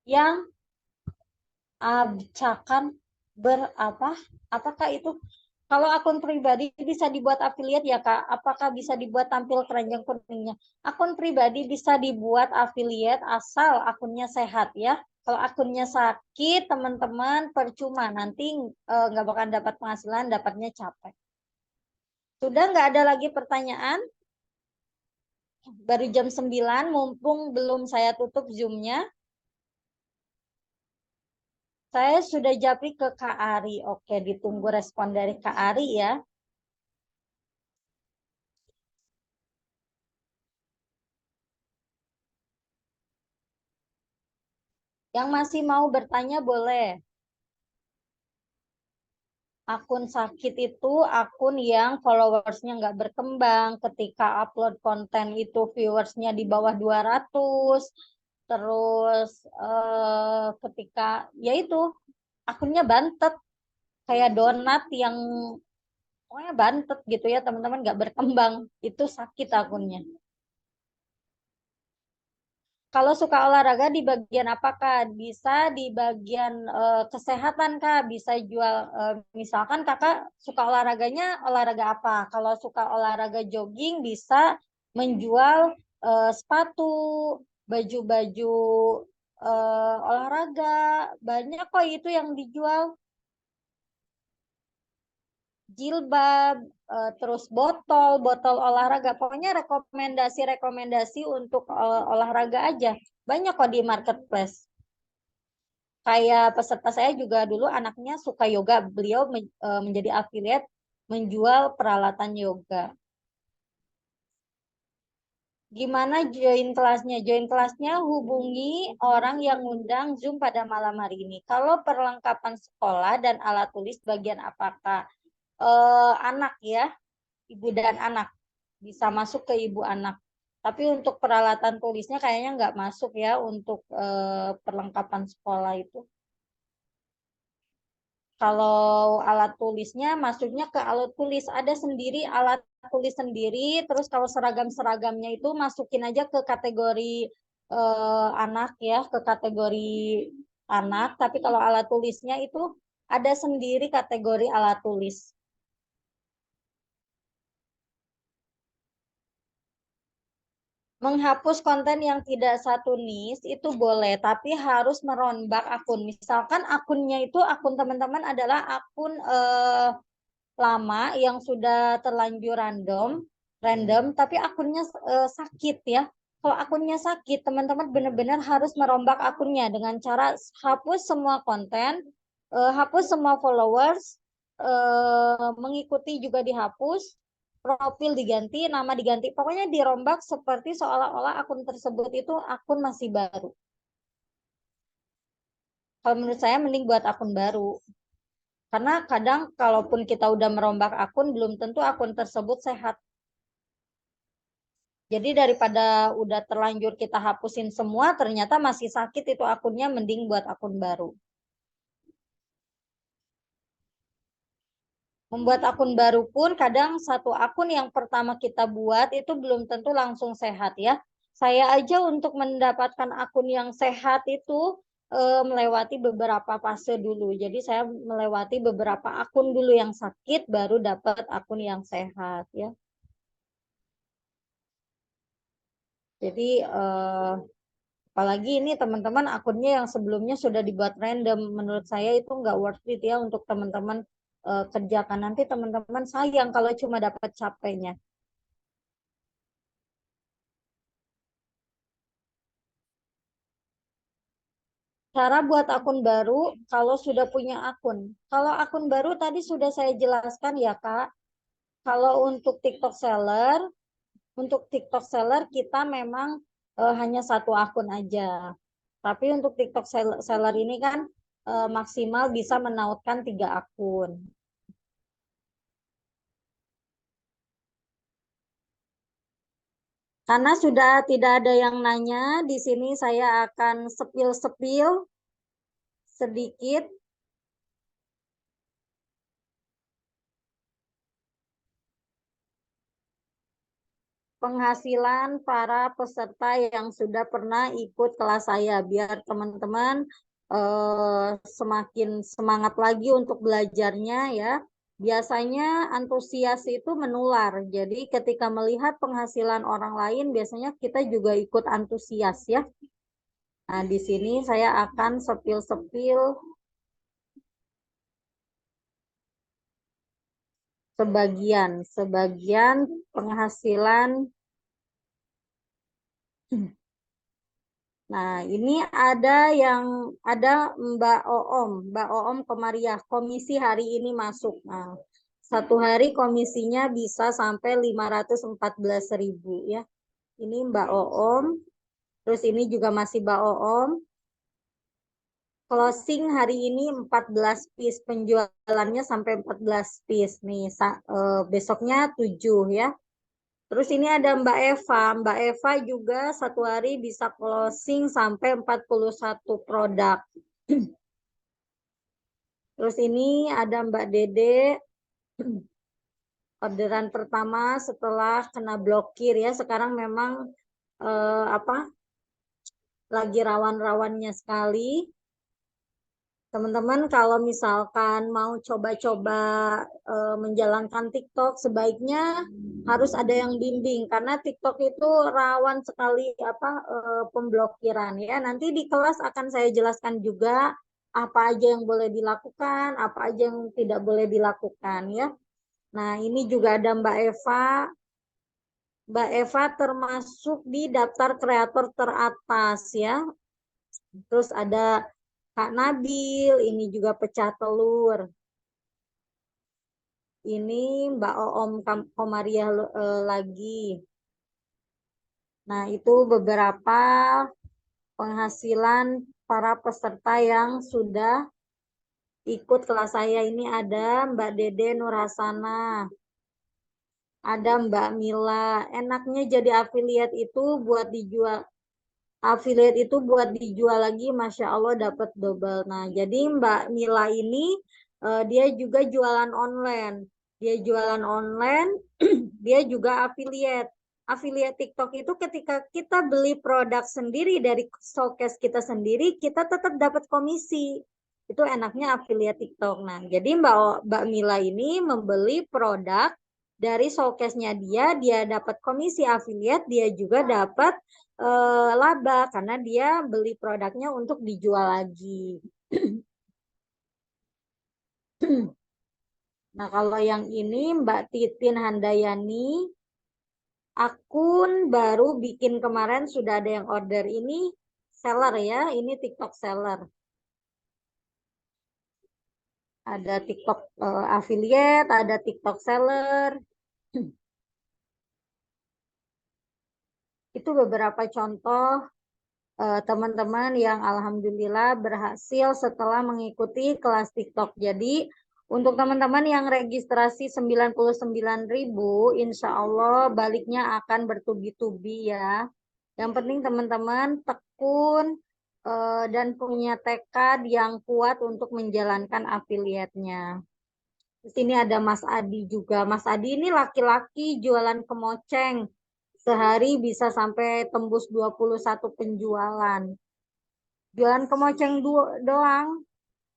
A: yang acakan berapa? Apakah itu? Kalau akun pribadi bisa dibuat affiliate ya Kak? Apakah bisa dibuat tampil keranjang kuningnya? Akun pribadi bisa dibuat affiliate asal akunnya sehat ya. Kalau akunnya sakit, teman-teman percuma. Nanti nggak bakal dapat penghasilan, dapatnya capek. Sudah nggak ada lagi pertanyaan? Baru jam 9, mumpung belum saya tutup Zoom-nya. Saya sudah japri ke Kak Ari. Oke, ditunggu respon dari Kak Ari ya. Yang masih mau bertanya boleh. Akun sakit itu akun yang followersnya nggak berkembang. Ketika upload konten itu viewersnya di bawah 200. Terus ketika ya itu akunnya bantet. Kayak donat yang pokoknya bantet gitu ya teman-teman, nggak berkembang. Itu sakit akunnya. Kalau suka olahraga di bagian apa Kak? Bisa di bagian kesehatan Kak, bisa jual misalkan Kakak suka olahraganya olahraga apa? Kalau suka olahraga jogging bisa menjual sepatu, baju-baju olahraga. Banyak kok itu yang dijual. Jilbab, terus botol olahraga. Pokoknya rekomendasi untuk olahraga aja. Banyak kok di marketplace. Kayak peserta saya juga dulu anaknya suka yoga, beliau menjadi affiliate menjual peralatan yoga. Gimana join kelasnya? Join kelasnya hubungi orang yang ngundang Zoom pada malam hari ini. Kalau perlengkapan sekolah dan alat tulis bagian apakah? Anak ya, ibu dan anak. Bisa masuk ke ibu anak. Tapi untuk peralatan tulisnya kayaknya nggak masuk ya untuk perlengkapan sekolah itu. Kalau alat tulisnya masuknya ke alat tulis ada sendiri, alat tulis sendiri. Terus kalau seragam-seragamnya itu masukin aja ke kategori anak ya, ke kategori anak. Tapi kalau alat tulisnya itu ada sendiri kategori alat tulis. Menghapus konten yang tidak satu niche itu boleh, tapi harus merombak akun. Misalkan akunnya itu akun teman-teman adalah akun lama yang sudah terlanjur random, tapi akunnya sakit ya. Kalau akunnya sakit, teman-teman benar-benar harus merombak akunnya dengan cara hapus semua konten, hapus semua followers, mengikuti juga dihapus, profil diganti, nama diganti. Pokoknya dirombak seperti seolah-olah akun tersebut itu akun masih baru. Kalau menurut saya mending buat akun baru. Karena kadang kalaupun kita udah merombak akun, belum tentu akun tersebut sehat. Jadi daripada udah terlanjur kita hapusin semua, ternyata masih sakit itu akunnya, mending buat akun baru. Membuat akun baru pun kadang satu akun yang pertama kita buat itu belum tentu langsung sehat ya. Saya aja untuk mendapatkan akun yang sehat itu melewati beberapa fase dulu. Jadi saya melewati beberapa akun dulu yang sakit baru dapat akun yang sehat ya. Jadi apalagi ini teman-teman akunnya yang sebelumnya sudah dibuat random, menurut saya itu nggak worth it ya untuk teman-teman kerjakan. Nanti teman-teman sayang kalau cuma dapat capeknya. Cara buat akun baru kalau sudah punya akun. Kalau akun baru tadi sudah saya jelaskan ya Kak. Kalau untuk TikTok seller Untuk TikTok seller kita memang hanya satu akun aja. Tapi untuk TikTok seller ini kan maksimal bisa menautkan 3 akun. Karena sudah tidak ada yang nanya, di sini saya akan sepil-sepil sedikit penghasilan para peserta yang sudah pernah ikut kelas saya, biar teman-teman semakin semangat lagi untuk belajarnya ya. Biasanya antusias itu menular. Jadi ketika melihat penghasilan orang lain, biasanya kita juga ikut antusias ya. Nah, di sini saya akan sepil-sepil sebagian penghasilan. Nah, ini ada Mbak Oom Komariah. Komisi hari ini masuk. Nah, satu hari komisinya bisa sampai 514.000 ya. Ini Mbak Oom. Terus ini juga masih Mbak Oom. Closing hari ini 14 piece, penjualannya sampai 14 piece nih. Besoknya 7 ya. Terus ini ada Mbak Eva. Mbak Eva juga satu hari bisa closing sampai 41 produk. Terus ini ada Mbak Dede. Orderan pertama setelah kena blokir ya. Sekarang memang lagi rawan-rawannya sekali. Teman-teman kalau misalkan mau coba-coba menjalankan TikTok, sebaiknya harus ada yang bimbing karena TikTok itu rawan sekali pemblokiran ya. Nanti di kelas akan saya jelaskan juga apa aja yang boleh dilakukan, apa aja yang tidak boleh dilakukan ya. Nah, ini juga ada Mbak Eva. Mbak Eva termasuk di daftar kreator teratas ya. Terus ada Kak Nabil, ini juga pecah telur. Ini Mbak Oom Komariah lagi. Nah, itu beberapa penghasilan para peserta yang sudah ikut kelas saya. Ini ada Mbak Dede Nurhasana, ada Mbak Mila. Enaknya jadi affiliate itu buat dijual. Affiliate itu buat dijual lagi, Masya Allah dapat double. Nah, jadi Mbak Mila ini dia juga jualan online. Dia jualan online, dia juga affiliate. Affiliate TikTok itu ketika kita beli produk sendiri dari showcase kita sendiri, kita tetap dapat komisi. Itu enaknya affiliate TikTok. Nah, jadi Mbak Mila ini membeli produk dari showcase-nya dia dapat komisi affiliate, dia juga dapat laba karena dia beli produknya untuk dijual lagi. Nah, kalau yang ini Mbak Titin Handayani, akun baru bikin kemarin sudah ada yang order. Ini seller ya, ini TikTok seller. Ada TikTok affiliate, ada TikTok seller. Itu beberapa contoh teman-teman yang alhamdulillah berhasil setelah mengikuti kelas TikTok. Jadi untuk teman-teman yang registrasi 99.000, insya Allah baliknya akan bertubi-tubi ya. Yang penting teman-teman tekun dan punya tekad yang kuat untuk menjalankan afiliatnya. Di sini ada Mas Adi juga. Mas Adi ini laki-laki jualan kemoceng. Sehari bisa sampai tembus 21 penjualan. Jualan kemoceng doang.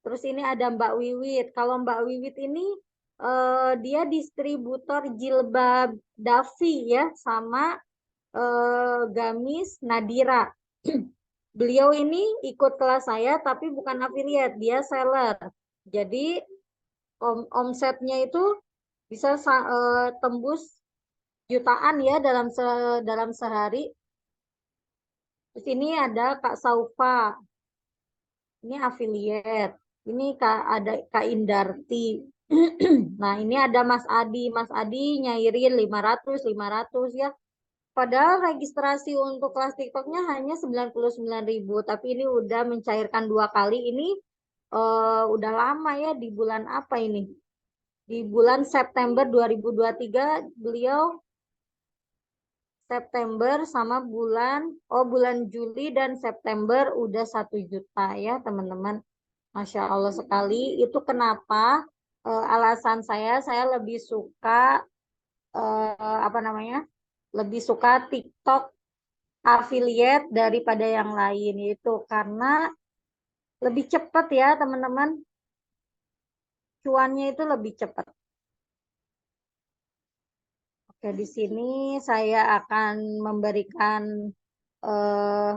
A: Terus ini ada Mbak Wiwit. Kalau Mbak Wiwit ini dia distributor jilbab Davi ya sama Gamis Nadira. Beliau ini ikut kelas saya tapi bukan affiliate, dia seller. Jadi omsetnya itu bisa tembus jutaan ya dalam sehari. Terus ini ada Kak Saufa. Ini affiliate. Ini ada Kak Indarti. Nah, ini ada Mas Adi. Mas Adi nyairin 500 ya. Padahal registrasi untuk kelas TikToknya hanya 99.000, tapi ini udah mencairkan 2 kali. Ini udah lama ya, di bulan apa ini? Di bulan September 2023 beliau September sama bulan Juli dan September udah 1 juta ya teman-teman. Masya Allah sekali. Itu kenapa alasan saya lebih suka apa namanya? Lebih suka TikTok affiliate daripada yang lain, itu karena lebih cepat ya teman-teman, cuannya itu lebih cepat. Oke, di sini saya akan memberikan eh,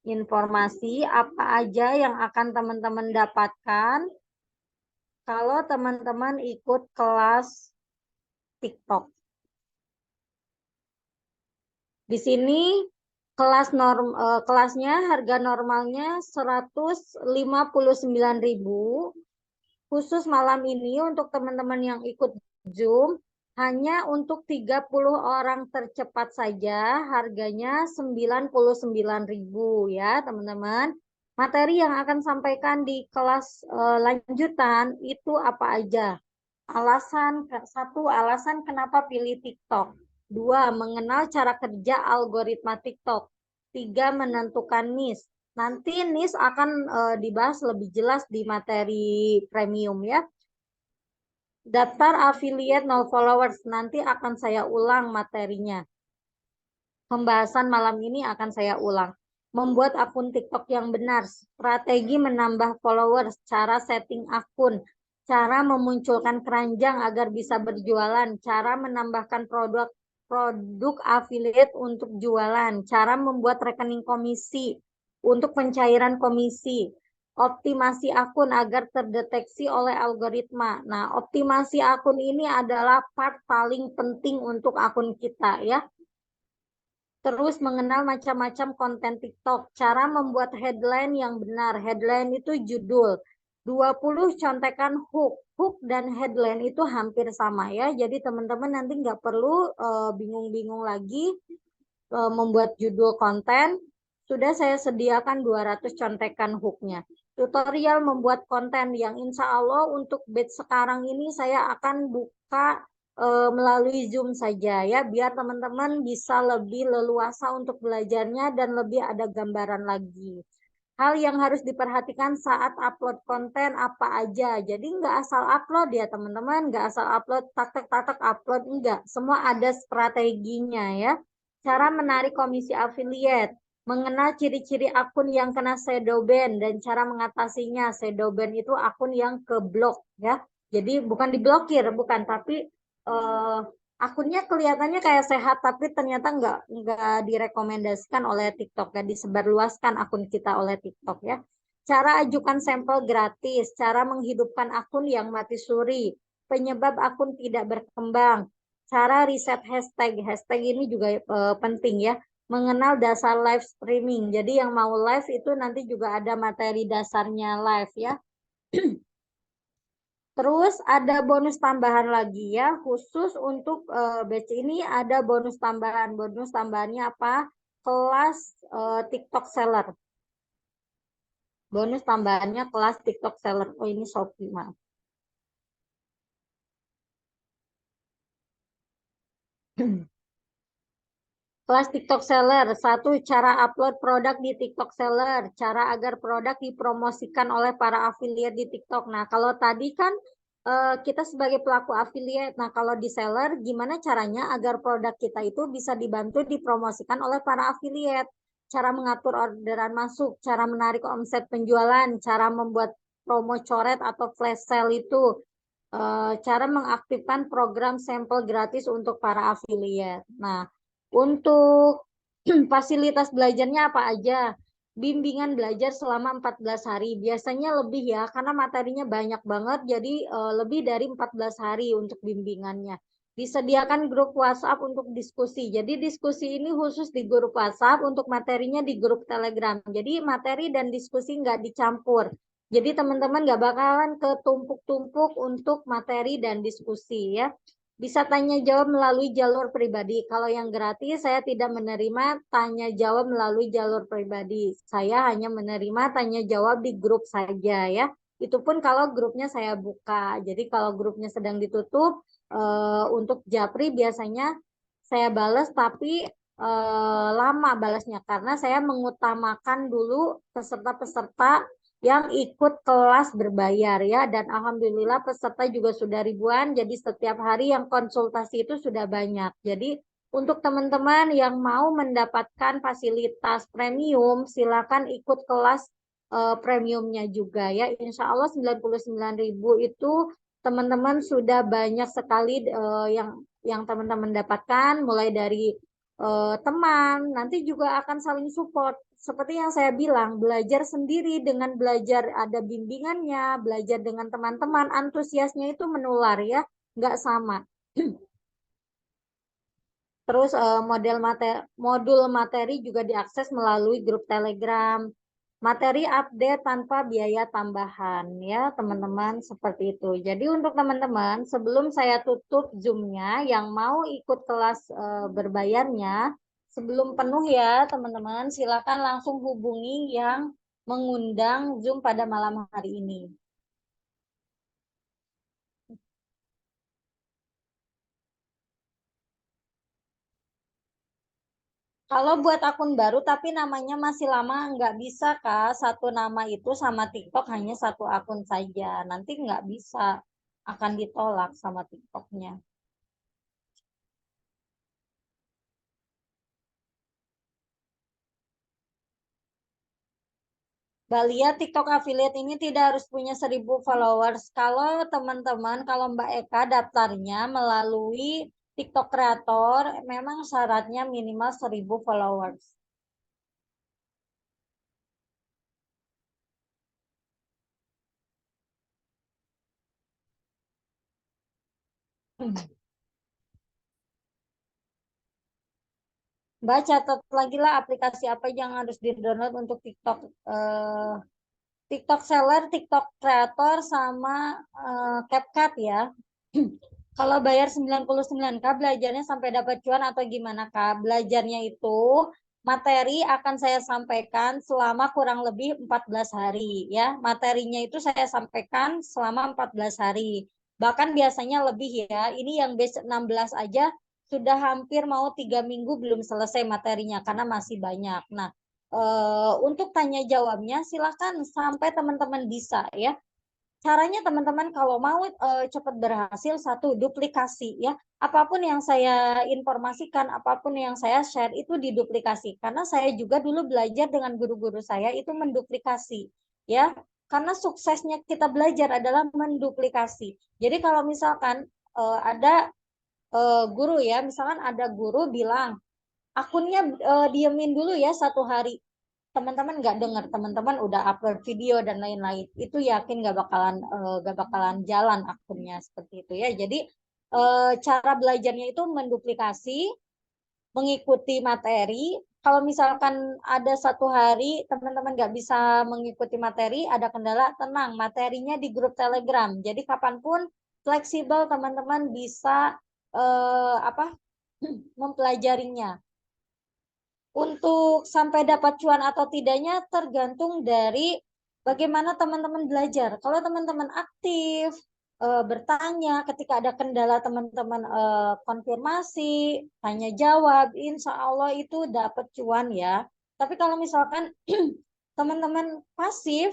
A: informasi apa aja yang akan teman-teman dapatkan kalau teman-teman ikut kelas TikTok. Di sini kelasnya harga normalnya 159.000. Khusus malam ini untuk teman-teman yang ikut Zoom, hanya untuk 30 orang tercepat saja, harganya 99.000 ya teman-teman. Materi yang akan sampaikan di kelas lanjutan itu apa aja? Alasan kenapa pilih TikTok. 2, mengenal cara kerja algoritma TikTok. 3, menentukan niche. Nanti niche akan dibahas lebih jelas di materi premium ya. Daftar affiliate 0 followers. Nanti akan saya ulang materinya. Pembahasan malam ini akan saya ulang. Membuat akun TikTok yang benar. Strategi menambah followers. Cara setting akun. Cara memunculkan keranjang agar bisa berjualan. Cara menambahkan produk affiliate untuk jualan. Cara membuat rekening komisi untuk pencairan komisi. Optimasi akun agar terdeteksi oleh algoritma. Nah, optimasi akun ini adalah part paling penting untuk akun kita ya. Terus mengenal macam-macam konten TikTok. Cara membuat headline yang benar. Headline itu judul. 20 contekan hook. Hook dan headline itu hampir sama ya. Jadi teman-teman nanti nggak perlu bingung-bingung lagi membuat judul konten. Sudah saya sediakan 200 contekan hooknya. Tutorial membuat konten yang insya Allah untuk batch sekarang ini saya akan buka melalui Zoom saja ya, biar teman-teman bisa lebih leluasa untuk belajarnya dan lebih ada gambaran lagi. Hal yang harus diperhatikan saat upload konten apa aja. Jadi nggak asal upload ya teman-teman, nggak asal upload tak upload, enggak. Semua ada strateginya ya. Cara menarik komisi affiliate, mengenal ciri-ciri akun yang kena shadow ban dan cara mengatasinya. Shadow ban itu akun yang keblok ya. Jadi bukan diblokir, bukan, tapi eh, akunnya kelihatannya kayak sehat tapi ternyata nggak direkomendasikan oleh TikTok, nggak disebarluaskan akun kita oleh TikTok ya. Cara ajukan sampel gratis, cara menghidupkan akun yang mati suri, penyebab akun tidak berkembang, cara riset hashtag. Hashtag ini juga penting ya. Mengenal dasar live streaming. Jadi yang mau live itu nanti juga ada materi dasarnya live ya. Terus ada bonus tambahan lagi ya, khusus untuk batch ini ada bonus tambahan. Bonus tambahannya apa? Kelas TikTok seller. Bonus tambahannya kelas TikTok seller. Oh ini Shopee, maaf. Kelas TikTok Seller. 1, cara upload produk di TikTok Seller. Cara agar produk dipromosikan oleh para afiliat di TikTok. Nah, kalau tadi kan kita sebagai pelaku afiliat. Nah, kalau di seller, gimana caranya agar produk kita itu bisa dibantu dipromosikan oleh para afiliat. Cara mengatur orderan masuk, cara menarik omset penjualan, cara membuat promo coret atau flash sale itu. Cara mengaktifkan program sampel gratis untuk para afiliat. Nah, untuk fasilitas belajarnya apa aja? Bimbingan belajar selama 14 hari. Biasanya lebih ya, karena materinya banyak banget, jadi lebih dari 14 hari untuk bimbingannya. Disediakan grup WhatsApp untuk diskusi. Jadi diskusi ini khusus di grup WhatsApp, untuk materinya di grup Telegram. Jadi materi dan diskusi nggak dicampur. Jadi teman-teman nggak bakalan ketumpuk-tumpuk untuk materi dan diskusi ya. Bisa tanya jawab melalui jalur pribadi. Kalau yang gratis, saya tidak menerima tanya jawab melalui jalur pribadi. Saya hanya menerima tanya jawab di grup saja ya. Itu pun kalau grupnya saya buka. Jadi kalau grupnya sedang ditutup, untuk Japri biasanya saya balas tapi lama balasnya karena saya mengutamakan dulu peserta-peserta yang ikut kelas berbayar ya, dan alhamdulillah peserta juga sudah ribuan, jadi setiap hari yang konsultasi itu sudah banyak. Jadi untuk teman-teman yang mau mendapatkan fasilitas premium silakan ikut kelas premiumnya juga ya. Insya Allah 99.000 itu teman-teman sudah banyak sekali yang teman-teman dapatkan, mulai dari teman, nanti juga akan saling support. Seperti yang saya bilang, belajar sendiri dengan belajar ada bimbingannya, belajar dengan teman-teman, antusiasnya itu menular ya, nggak sama. Terus modul materi juga diakses melalui grup Telegram. Materi update tanpa biaya tambahan ya teman-teman, seperti itu. Jadi untuk teman-teman sebelum saya tutup Zoom-nya yang mau ikut kelas berbayarnya, sebelum penuh ya teman-teman, silakan langsung hubungi yang mengundang Zoom pada malam hari ini. Kalau buat akun baru tapi namanya masih lama, nggak bisa Kak. Satu nama itu sama TikTok hanya satu akun saja. Nanti nggak bisa, akan ditolak sama TikToknya. Mbak lihat TikTok affiliate ini tidak harus punya 1.000 followers. Kalau teman-teman, kalau Mbak Eka daftarnya melalui TikTok kreator, memang syaratnya minimal 1.000 followers. Mbak catat lagi lah aplikasi apa yang harus di-download untuk TikTok. TikTok seller, TikTok kreator, sama CapCut ya. Kalau bayar 99K belajarnya sampai dapat cuan atau gimana Kak? Belajarnya itu materi akan saya sampaikan selama kurang lebih 14 hari ya. Materinya itu saya sampaikan selama 14 hari. Bahkan biasanya lebih ya. Ini yang base 16 aja sudah hampir mau 3 minggu belum selesai materinya karena masih banyak. Nah, untuk tanya jawabnya silakan sampai teman-teman bisa ya. Caranya teman-teman kalau mau cepat berhasil, satu duplikasi ya. Apapun yang saya informasikan, apapun yang saya share itu diduplikasi. Karena saya juga dulu belajar dengan guru-guru saya itu menduplikasi ya. Karena suksesnya kita belajar adalah menduplikasi. Jadi kalau misalkan ada guru ya, misalkan ada guru bilang akunnya diemin dulu ya 1 hari, teman-teman nggak dengar, teman-teman udah upload video dan lain-lain, itu yakin nggak bakalan jalan akunnya, seperti itu ya. Jadi cara belajarnya itu menduplikasi, mengikuti materi. Kalau misalkan ada 1 hari teman-teman nggak bisa mengikuti materi, ada kendala, tenang, materinya di grup Telegram. Jadi kapanpun fleksibel, teman-teman bisa apa mempelajarinya. Untuk sampai dapat cuan atau tidaknya tergantung dari bagaimana teman-teman belajar. Kalau teman-teman aktif, bertanya, ketika ada kendala teman-teman konfirmasi, tanya jawab, insya Allah itu dapat cuan ya. Tapi kalau misalkan teman-teman pasif,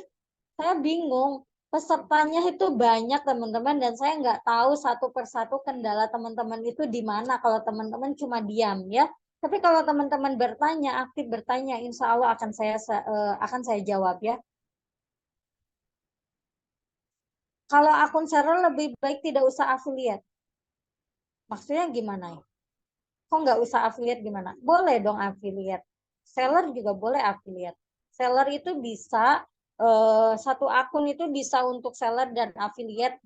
A: saya bingung. Pesertanya itu banyak teman-teman dan saya nggak tahu satu persatu kendala teman-teman itu di mana kalau teman-teman cuma diam ya. Tapi kalau teman-teman bertanya, aktif bertanya, insya Allah akan saya jawab ya. Kalau akun seller lebih baik tidak usah affiliate. Maksudnya gimana ya? Kok nggak usah affiliate gimana? Boleh dong affiliate. Seller juga boleh affiliate. Seller itu bisa satu akun itu bisa untuk seller dan affiliate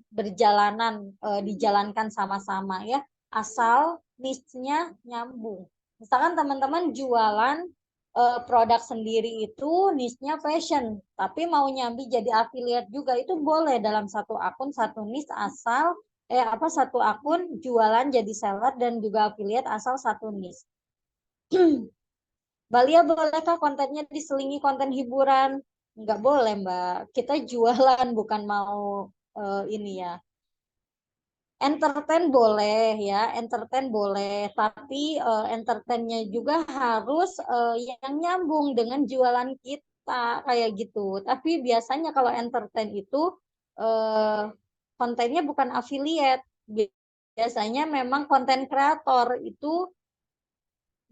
A: dijalankan sama-sama ya. Asal niche-nya nyambung. Misalkan teman-teman jualan produk sendiri itu niche-nya fashion, tapi mau nyambi jadi affiliate juga itu boleh dalam satu akun satu niche, asal satu akun jualan jadi seller dan juga affiliate asal satu niche. Mbak Lia, bolehkah kontennya diselingi konten hiburan? Nggak boleh, Mbak. Kita jualan, bukan mau ini ya. Entertain boleh ya, entertain boleh. Tapi entertainnya juga harus yang nyambung dengan jualan kita, kayak gitu. Tapi biasanya kalau entertain itu eh, kontennya bukan affiliate. Biasanya memang konten kreator itu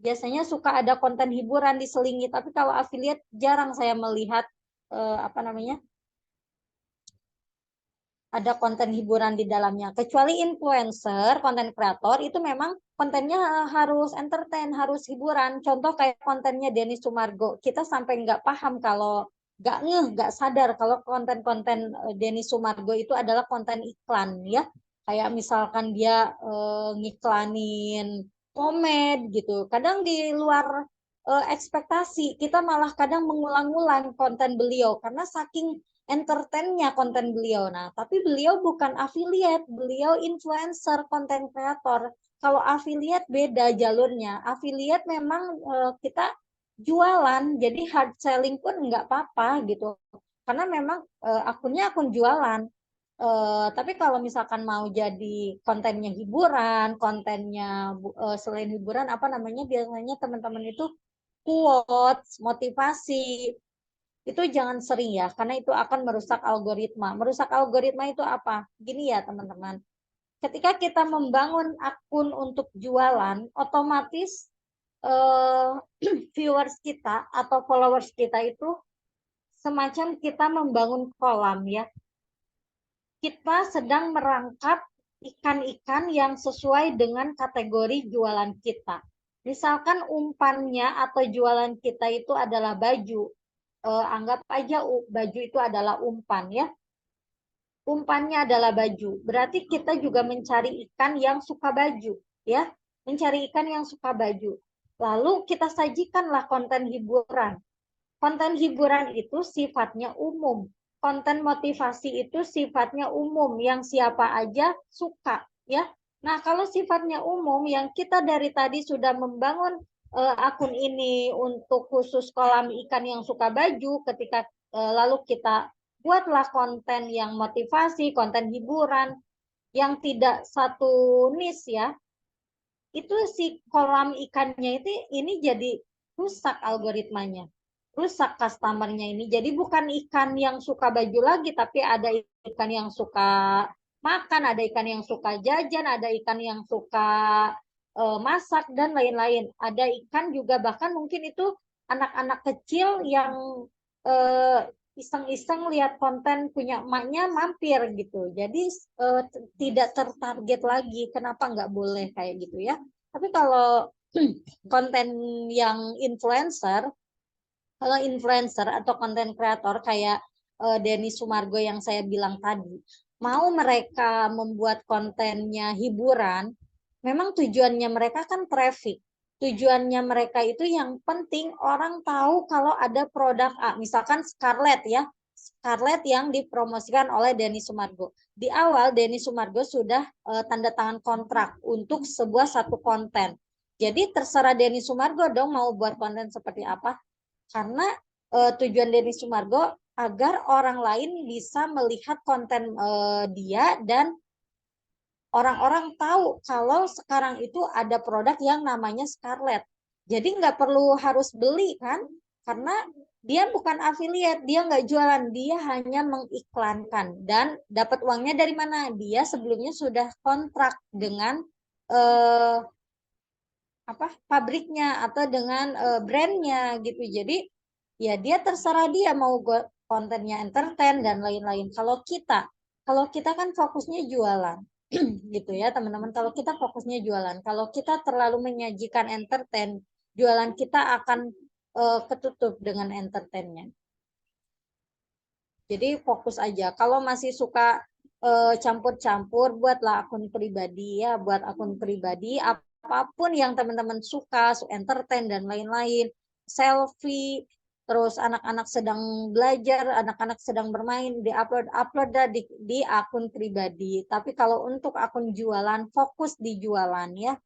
A: biasanya suka ada konten hiburan diselingi, tapi kalau affiliate jarang saya melihat apa namanya ada konten hiburan di dalamnya. Kecuali influencer, konten kreator itu memang kontennya harus entertain, harus hiburan. Contoh kayak kontennya Denny Sumargo, kita sampai nggak paham kalau nggak sadar kalau konten-konten Denny Sumargo itu adalah konten iklan ya. Kayak misalkan dia ngiklanin komed gitu. Kadang di luar ekspektasi, kita malah kadang mengulang-ulang konten beliau karena saking entertainnya konten beliau. Nah, tapi beliau bukan affiliate, beliau influencer, konten kreator. Kalau affiliate beda jalurnya. Affiliate memang kita jualan, jadi hard selling pun nggak apa-apa gitu. Karena memang akunnya akun jualan. Tapi kalau misalkan mau jadi kontennya hiburan, kontennya selain hiburan apa namanya biasanya teman-teman itu quotes, motivasi, itu jangan sering ya, karena itu akan merusak algoritma. Merusak algoritma itu apa? Gini ya teman-teman, ketika kita membangun akun untuk jualan, otomatis eh, viewers kita atau followers kita itu semacam kita membangun kolam ya. Kita sedang merangkap ikan-ikan yang sesuai dengan kategori jualan kita. Misalkan umpannya atau jualan kita itu adalah baju, anggap aja baju itu adalah umpan ya. Umpannya adalah baju. Berarti kita juga mencari ikan yang suka baju ya. Mencari ikan yang suka baju. Lalu kita sajikanlah konten hiburan. Konten hiburan itu sifatnya umum. Konten motivasi itu sifatnya umum yang siapa aja suka ya. Nah, kalau sifatnya umum yang kita dari tadi sudah membangun akun ini untuk khusus kolam ikan yang suka baju, ketika lalu kita buatlah konten yang motivasi, konten hiburan yang tidak satu niche ya, itu si kolam ikannya itu ini jadi rusak algoritmanya, rusak customernya ini. Jadi bukan ikan yang suka baju lagi, tapi ada ikan yang suka makan, ada ikan yang suka jajan, ada ikan yang suka masak dan lain-lain. Ada ikan juga bahkan mungkin itu anak-anak kecil yang eh, iseng-iseng lihat konten punya emaknya mampir gitu. Jadi eh, tidak tertarget lagi. Kenapa nggak boleh kayak gitu ya? Tapi kalau konten yang influencer, kalau influencer atau konten kreator kayak Denny Sumargo yang saya bilang tadi, mau mereka membuat kontennya hiburan, memang tujuannya mereka kan traffic. Tujuannya mereka itu yang penting orang tahu kalau ada produk A, misalkan Scarlett ya, Scarlett yang dipromosikan oleh Denny Sumargo. Di awal Denny Sumargo sudah tanda tangan kontrak untuk sebuah satu konten. Jadi terserah Denny Sumargo dong mau buat konten seperti apa. Karena tujuan Denny Sumargo agar orang lain bisa melihat konten dia dan orang-orang tahu kalau sekarang itu ada produk yang namanya Scarlett. Jadi nggak perlu harus beli kan, karena dia bukan affiliate, dia nggak jualan, dia hanya mengiklankan dan dapat uangnya dari mana? Dia sebelumnya sudah kontrak dengan eh, apa pabriknya atau dengan brandnya gitu. Jadi ya dia terserah dia mau kontennya entertain dan lain-lain. Kalau kita kan fokusnya jualan gitu ya teman-teman. Kalau kita fokusnya jualan, kalau kita terlalu menyajikan entertain, jualan kita akan ketutup dengan entertainnya. Jadi fokus aja. Kalau masih suka campur-campur, buatlah akun pribadi ya, buat akun pribadi. Apapun yang teman-teman suka, entertain dan lain-lain, selfie, terus anak-anak sedang belajar, anak-anak sedang bermain, upload di akun pribadi. Tapi kalau untuk akun jualan, fokus di jualan ya.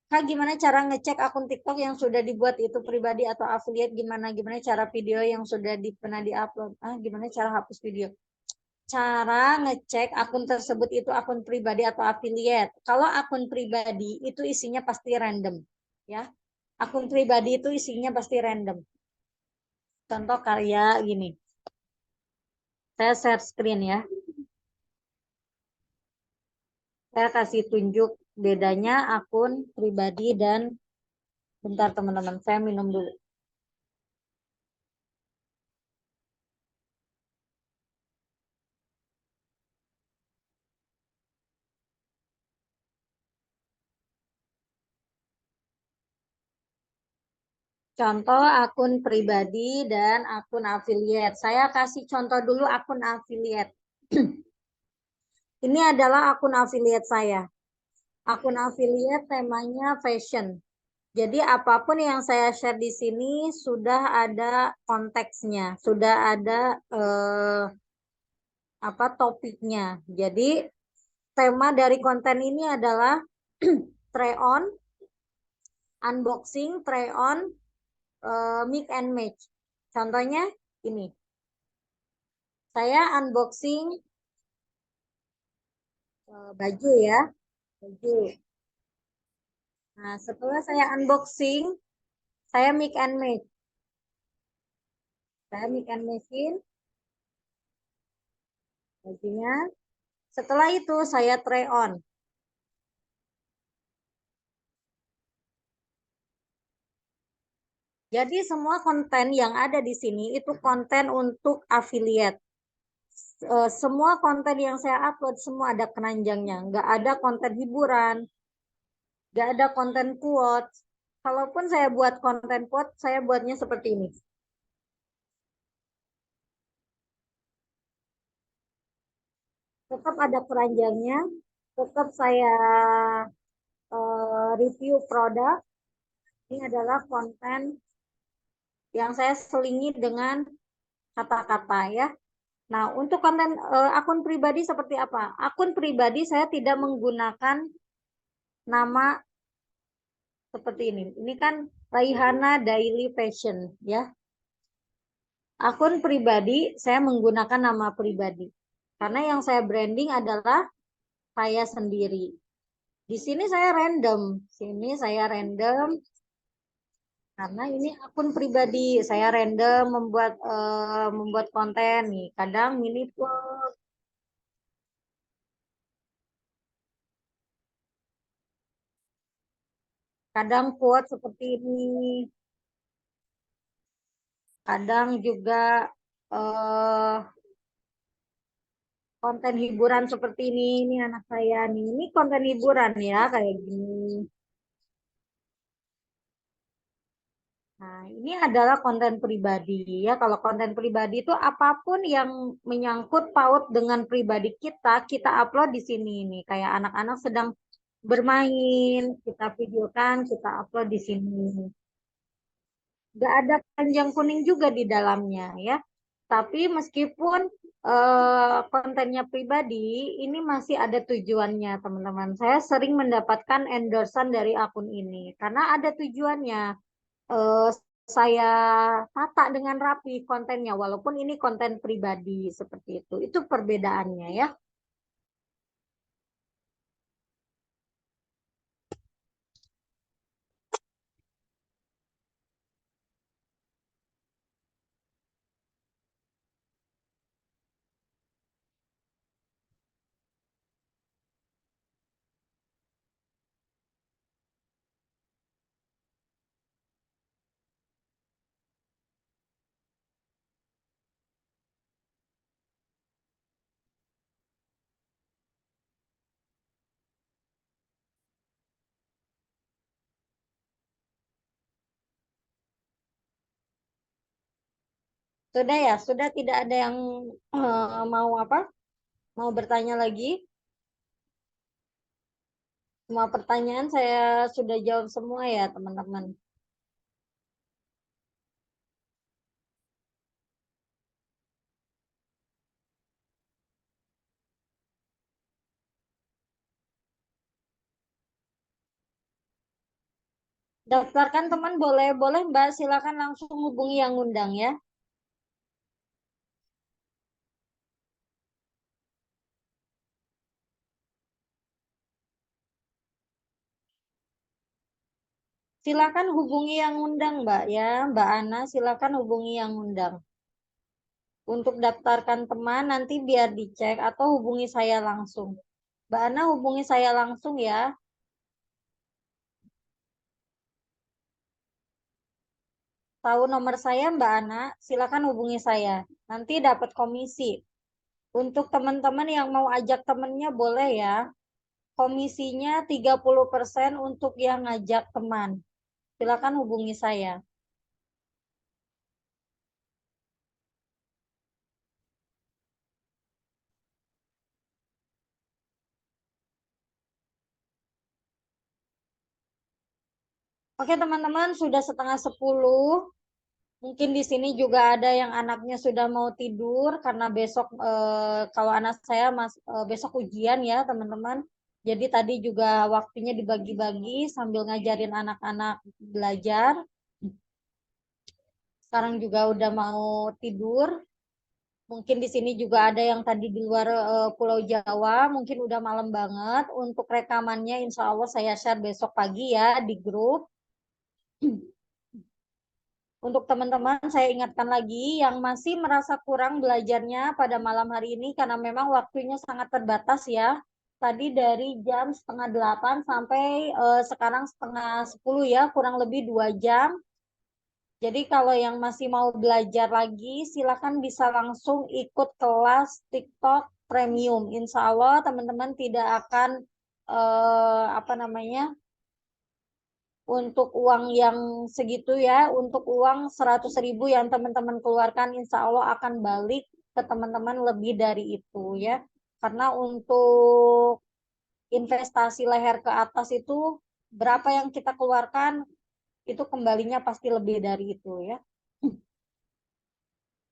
A: Kak, gimana cara ngecek akun TikTok yang sudah dibuat itu pribadi atau affiliate? Gimana cara video yang sudah pernah diupload? Gimana cara hapus video? Cara ngecek akun tersebut itu akun pribadi atau affiliate. Kalau akun pribadi itu isinya pasti random, ya. Akun pribadi itu isinya pasti random. Contoh karya gini. Saya share screen ya. Saya kasih tunjuk bedanya akun pribadi dan bentar teman-teman, saya minum dulu. Contoh akun pribadi dan akun affiliate. Saya kasih contoh dulu akun affiliate. Ini adalah akun affiliate saya. Akun affiliate temanya fashion. Jadi apapun yang saya share di sini sudah ada konteksnya, sudah ada apa topiknya. Jadi tema dari konten ini adalah try on, unboxing, try on, mix and match. Contohnya ini. Saya unboxing baju ya, baju. Nah, setelah saya unboxing, saya mix and match. Saya mix and matchin bajunya. Setelah itu saya try on. Jadi semua konten yang ada di sini itu konten untuk affiliate. Semua konten yang saya upload semua ada keranjangnya. Nggak ada konten hiburan, nggak ada konten quotes. Kalaupun saya buat konten quote, saya buatnya seperti ini. Tetap ada keranjangnya, tetap saya review produk. Ini adalah konten yang saya selingi dengan kata-kata ya. Nah, untuk konten akun pribadi seperti apa? Akun pribadi saya tidak menggunakan nama seperti ini. Ini kan Raihana Daily Fashion ya. Akun pribadi saya menggunakan nama pribadi. Karena yang saya branding adalah saya sendiri. Di sini saya random. Sini saya random karena ini akun pribadi. Saya random membuat konten nih. Kadang mini vlog, kadang quote seperti ini, kadang juga eh, konten hiburan seperti ini anak saya nih. Ini konten hiburan ya kayak gini. Nah, ini adalah konten pribadi ya. Kalau konten pribadi itu apapun yang menyangkut paut dengan pribadi kita, kita upload di sini nih. Kayak anak-anak sedang bermain, kita videokan, kita upload di sini. Nggak ada panjang kuning juga di dalamnya ya. Tapi meskipun kontennya pribadi, ini masih ada tujuannya teman-teman. Saya sering mendapatkan endorsement dari akun ini karena ada tujuannya. eh, saya tata dengan rapi kontennya, walaupun ini konten pribadi seperti itu. Itu perbedaannya ya. Sudah ya, sudah tidak ada yang mau apa? Mau bertanya lagi? Semua pertanyaan saya sudah jawab semua ya, teman-teman. Daftarkan teman boleh, boleh Mbak, silakan langsung hubungi yang ngundang ya. Silakan hubungi yang ngundang Mbak ya, Mbak Ana, silakan hubungi yang ngundang. Untuk daftarkan teman nanti biar dicek atau hubungi saya langsung. Mbak Ana hubungi saya langsung ya. Tahu nomor saya Mbak Ana, silakan hubungi saya. Nanti dapat komisi. Untuk teman-teman yang mau ajak temennya boleh ya. Komisinya 30% untuk yang ngajak teman. Silakan hubungi saya. Oke teman-teman, sudah setengah 10. Mungkin di sini juga ada yang anaknya sudah mau tidur karena besok kalau anak saya besok ujian ya teman-teman. Jadi tadi juga waktunya dibagi-bagi sambil ngajarin anak-anak belajar. Sekarang juga udah mau tidur. Mungkin di sini juga ada yang tadi di luar Pulau Jawa, mungkin udah malam banget. Untuk rekamannya insya Allah saya share besok pagi ya di grup. Untuk teman-teman, saya ingatkan lagi yang masih merasa kurang belajarnya pada malam hari ini karena memang waktunya sangat terbatas ya. Tadi dari jam setengah 8 sampai sekarang setengah 10 ya, kurang lebih 2 jam. Jadi kalau yang masih mau belajar lagi, silakan bisa langsung ikut kelas TikTok Premium. Insya Allah teman-teman tidak akan apa namanya, untuk uang yang segitu ya, untuk uang 100.000 yang teman-teman keluarkan, insya Allah akan balik ke teman-teman lebih dari itu ya. Karena untuk investasi leher ke atas itu berapa yang kita keluarkan itu kembalinya pasti lebih dari itu ya.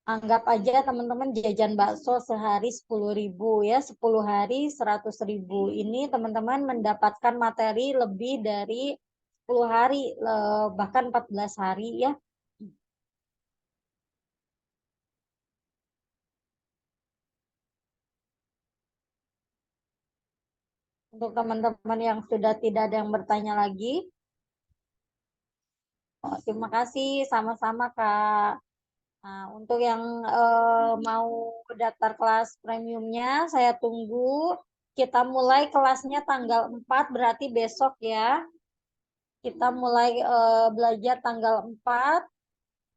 A: Anggap aja teman-teman jajan bakso sehari 10.000 ya, 10 hari 100.000. Ini teman-teman mendapatkan materi lebih dari 10 hari, bahkan 14 hari ya. Untuk teman-teman yang sudah tidak ada yang bertanya lagi, oh, terima kasih sama-sama Kak. Nah, untuk yang mau daftar kelas premiumnya, saya tunggu. Kita mulai kelasnya tanggal 4 berarti besok ya. Kita mulai belajar tanggal 4,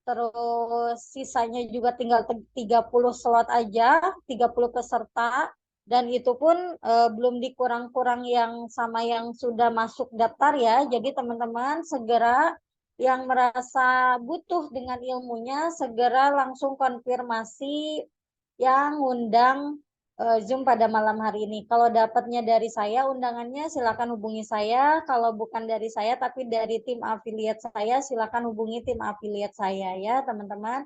A: terus sisanya juga tinggal 30 slot aja, 30 peserta. Dan itu pun belum dikurang-kurang yang sama yang sudah masuk daftar ya. Jadi teman-teman segera yang merasa butuh dengan ilmunya, segera langsung konfirmasi yang ngundang Zoom pada malam hari ini. Kalau dapatnya dari saya undangannya silakan hubungi saya. Kalau bukan dari saya tapi dari tim afiliat saya silakan hubungi tim afiliat saya ya teman-teman.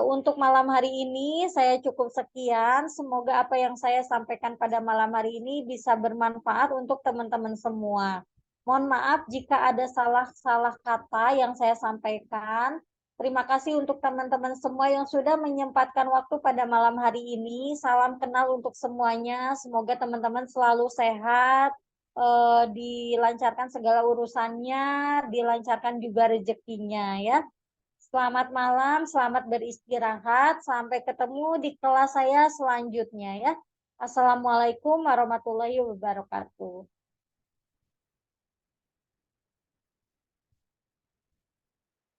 A: Untuk malam hari ini saya cukup sekian. Semoga apa yang saya sampaikan pada malam hari ini bisa bermanfaat untuk teman-teman semua. Mohon maaf jika ada salah-salah kata yang saya sampaikan. Terima kasih untuk teman-teman semua yang sudah menyempatkan waktu pada malam hari ini. Salam kenal untuk semuanya. Semoga teman-teman selalu sehat, dilancarkan segala urusannya, dilancarkan juga rezekinya ya. Selamat malam, selamat beristirahat. Sampai ketemu di kelas saya selanjutnya ya. Assalamualaikum warahmatullahi wabarakatuh.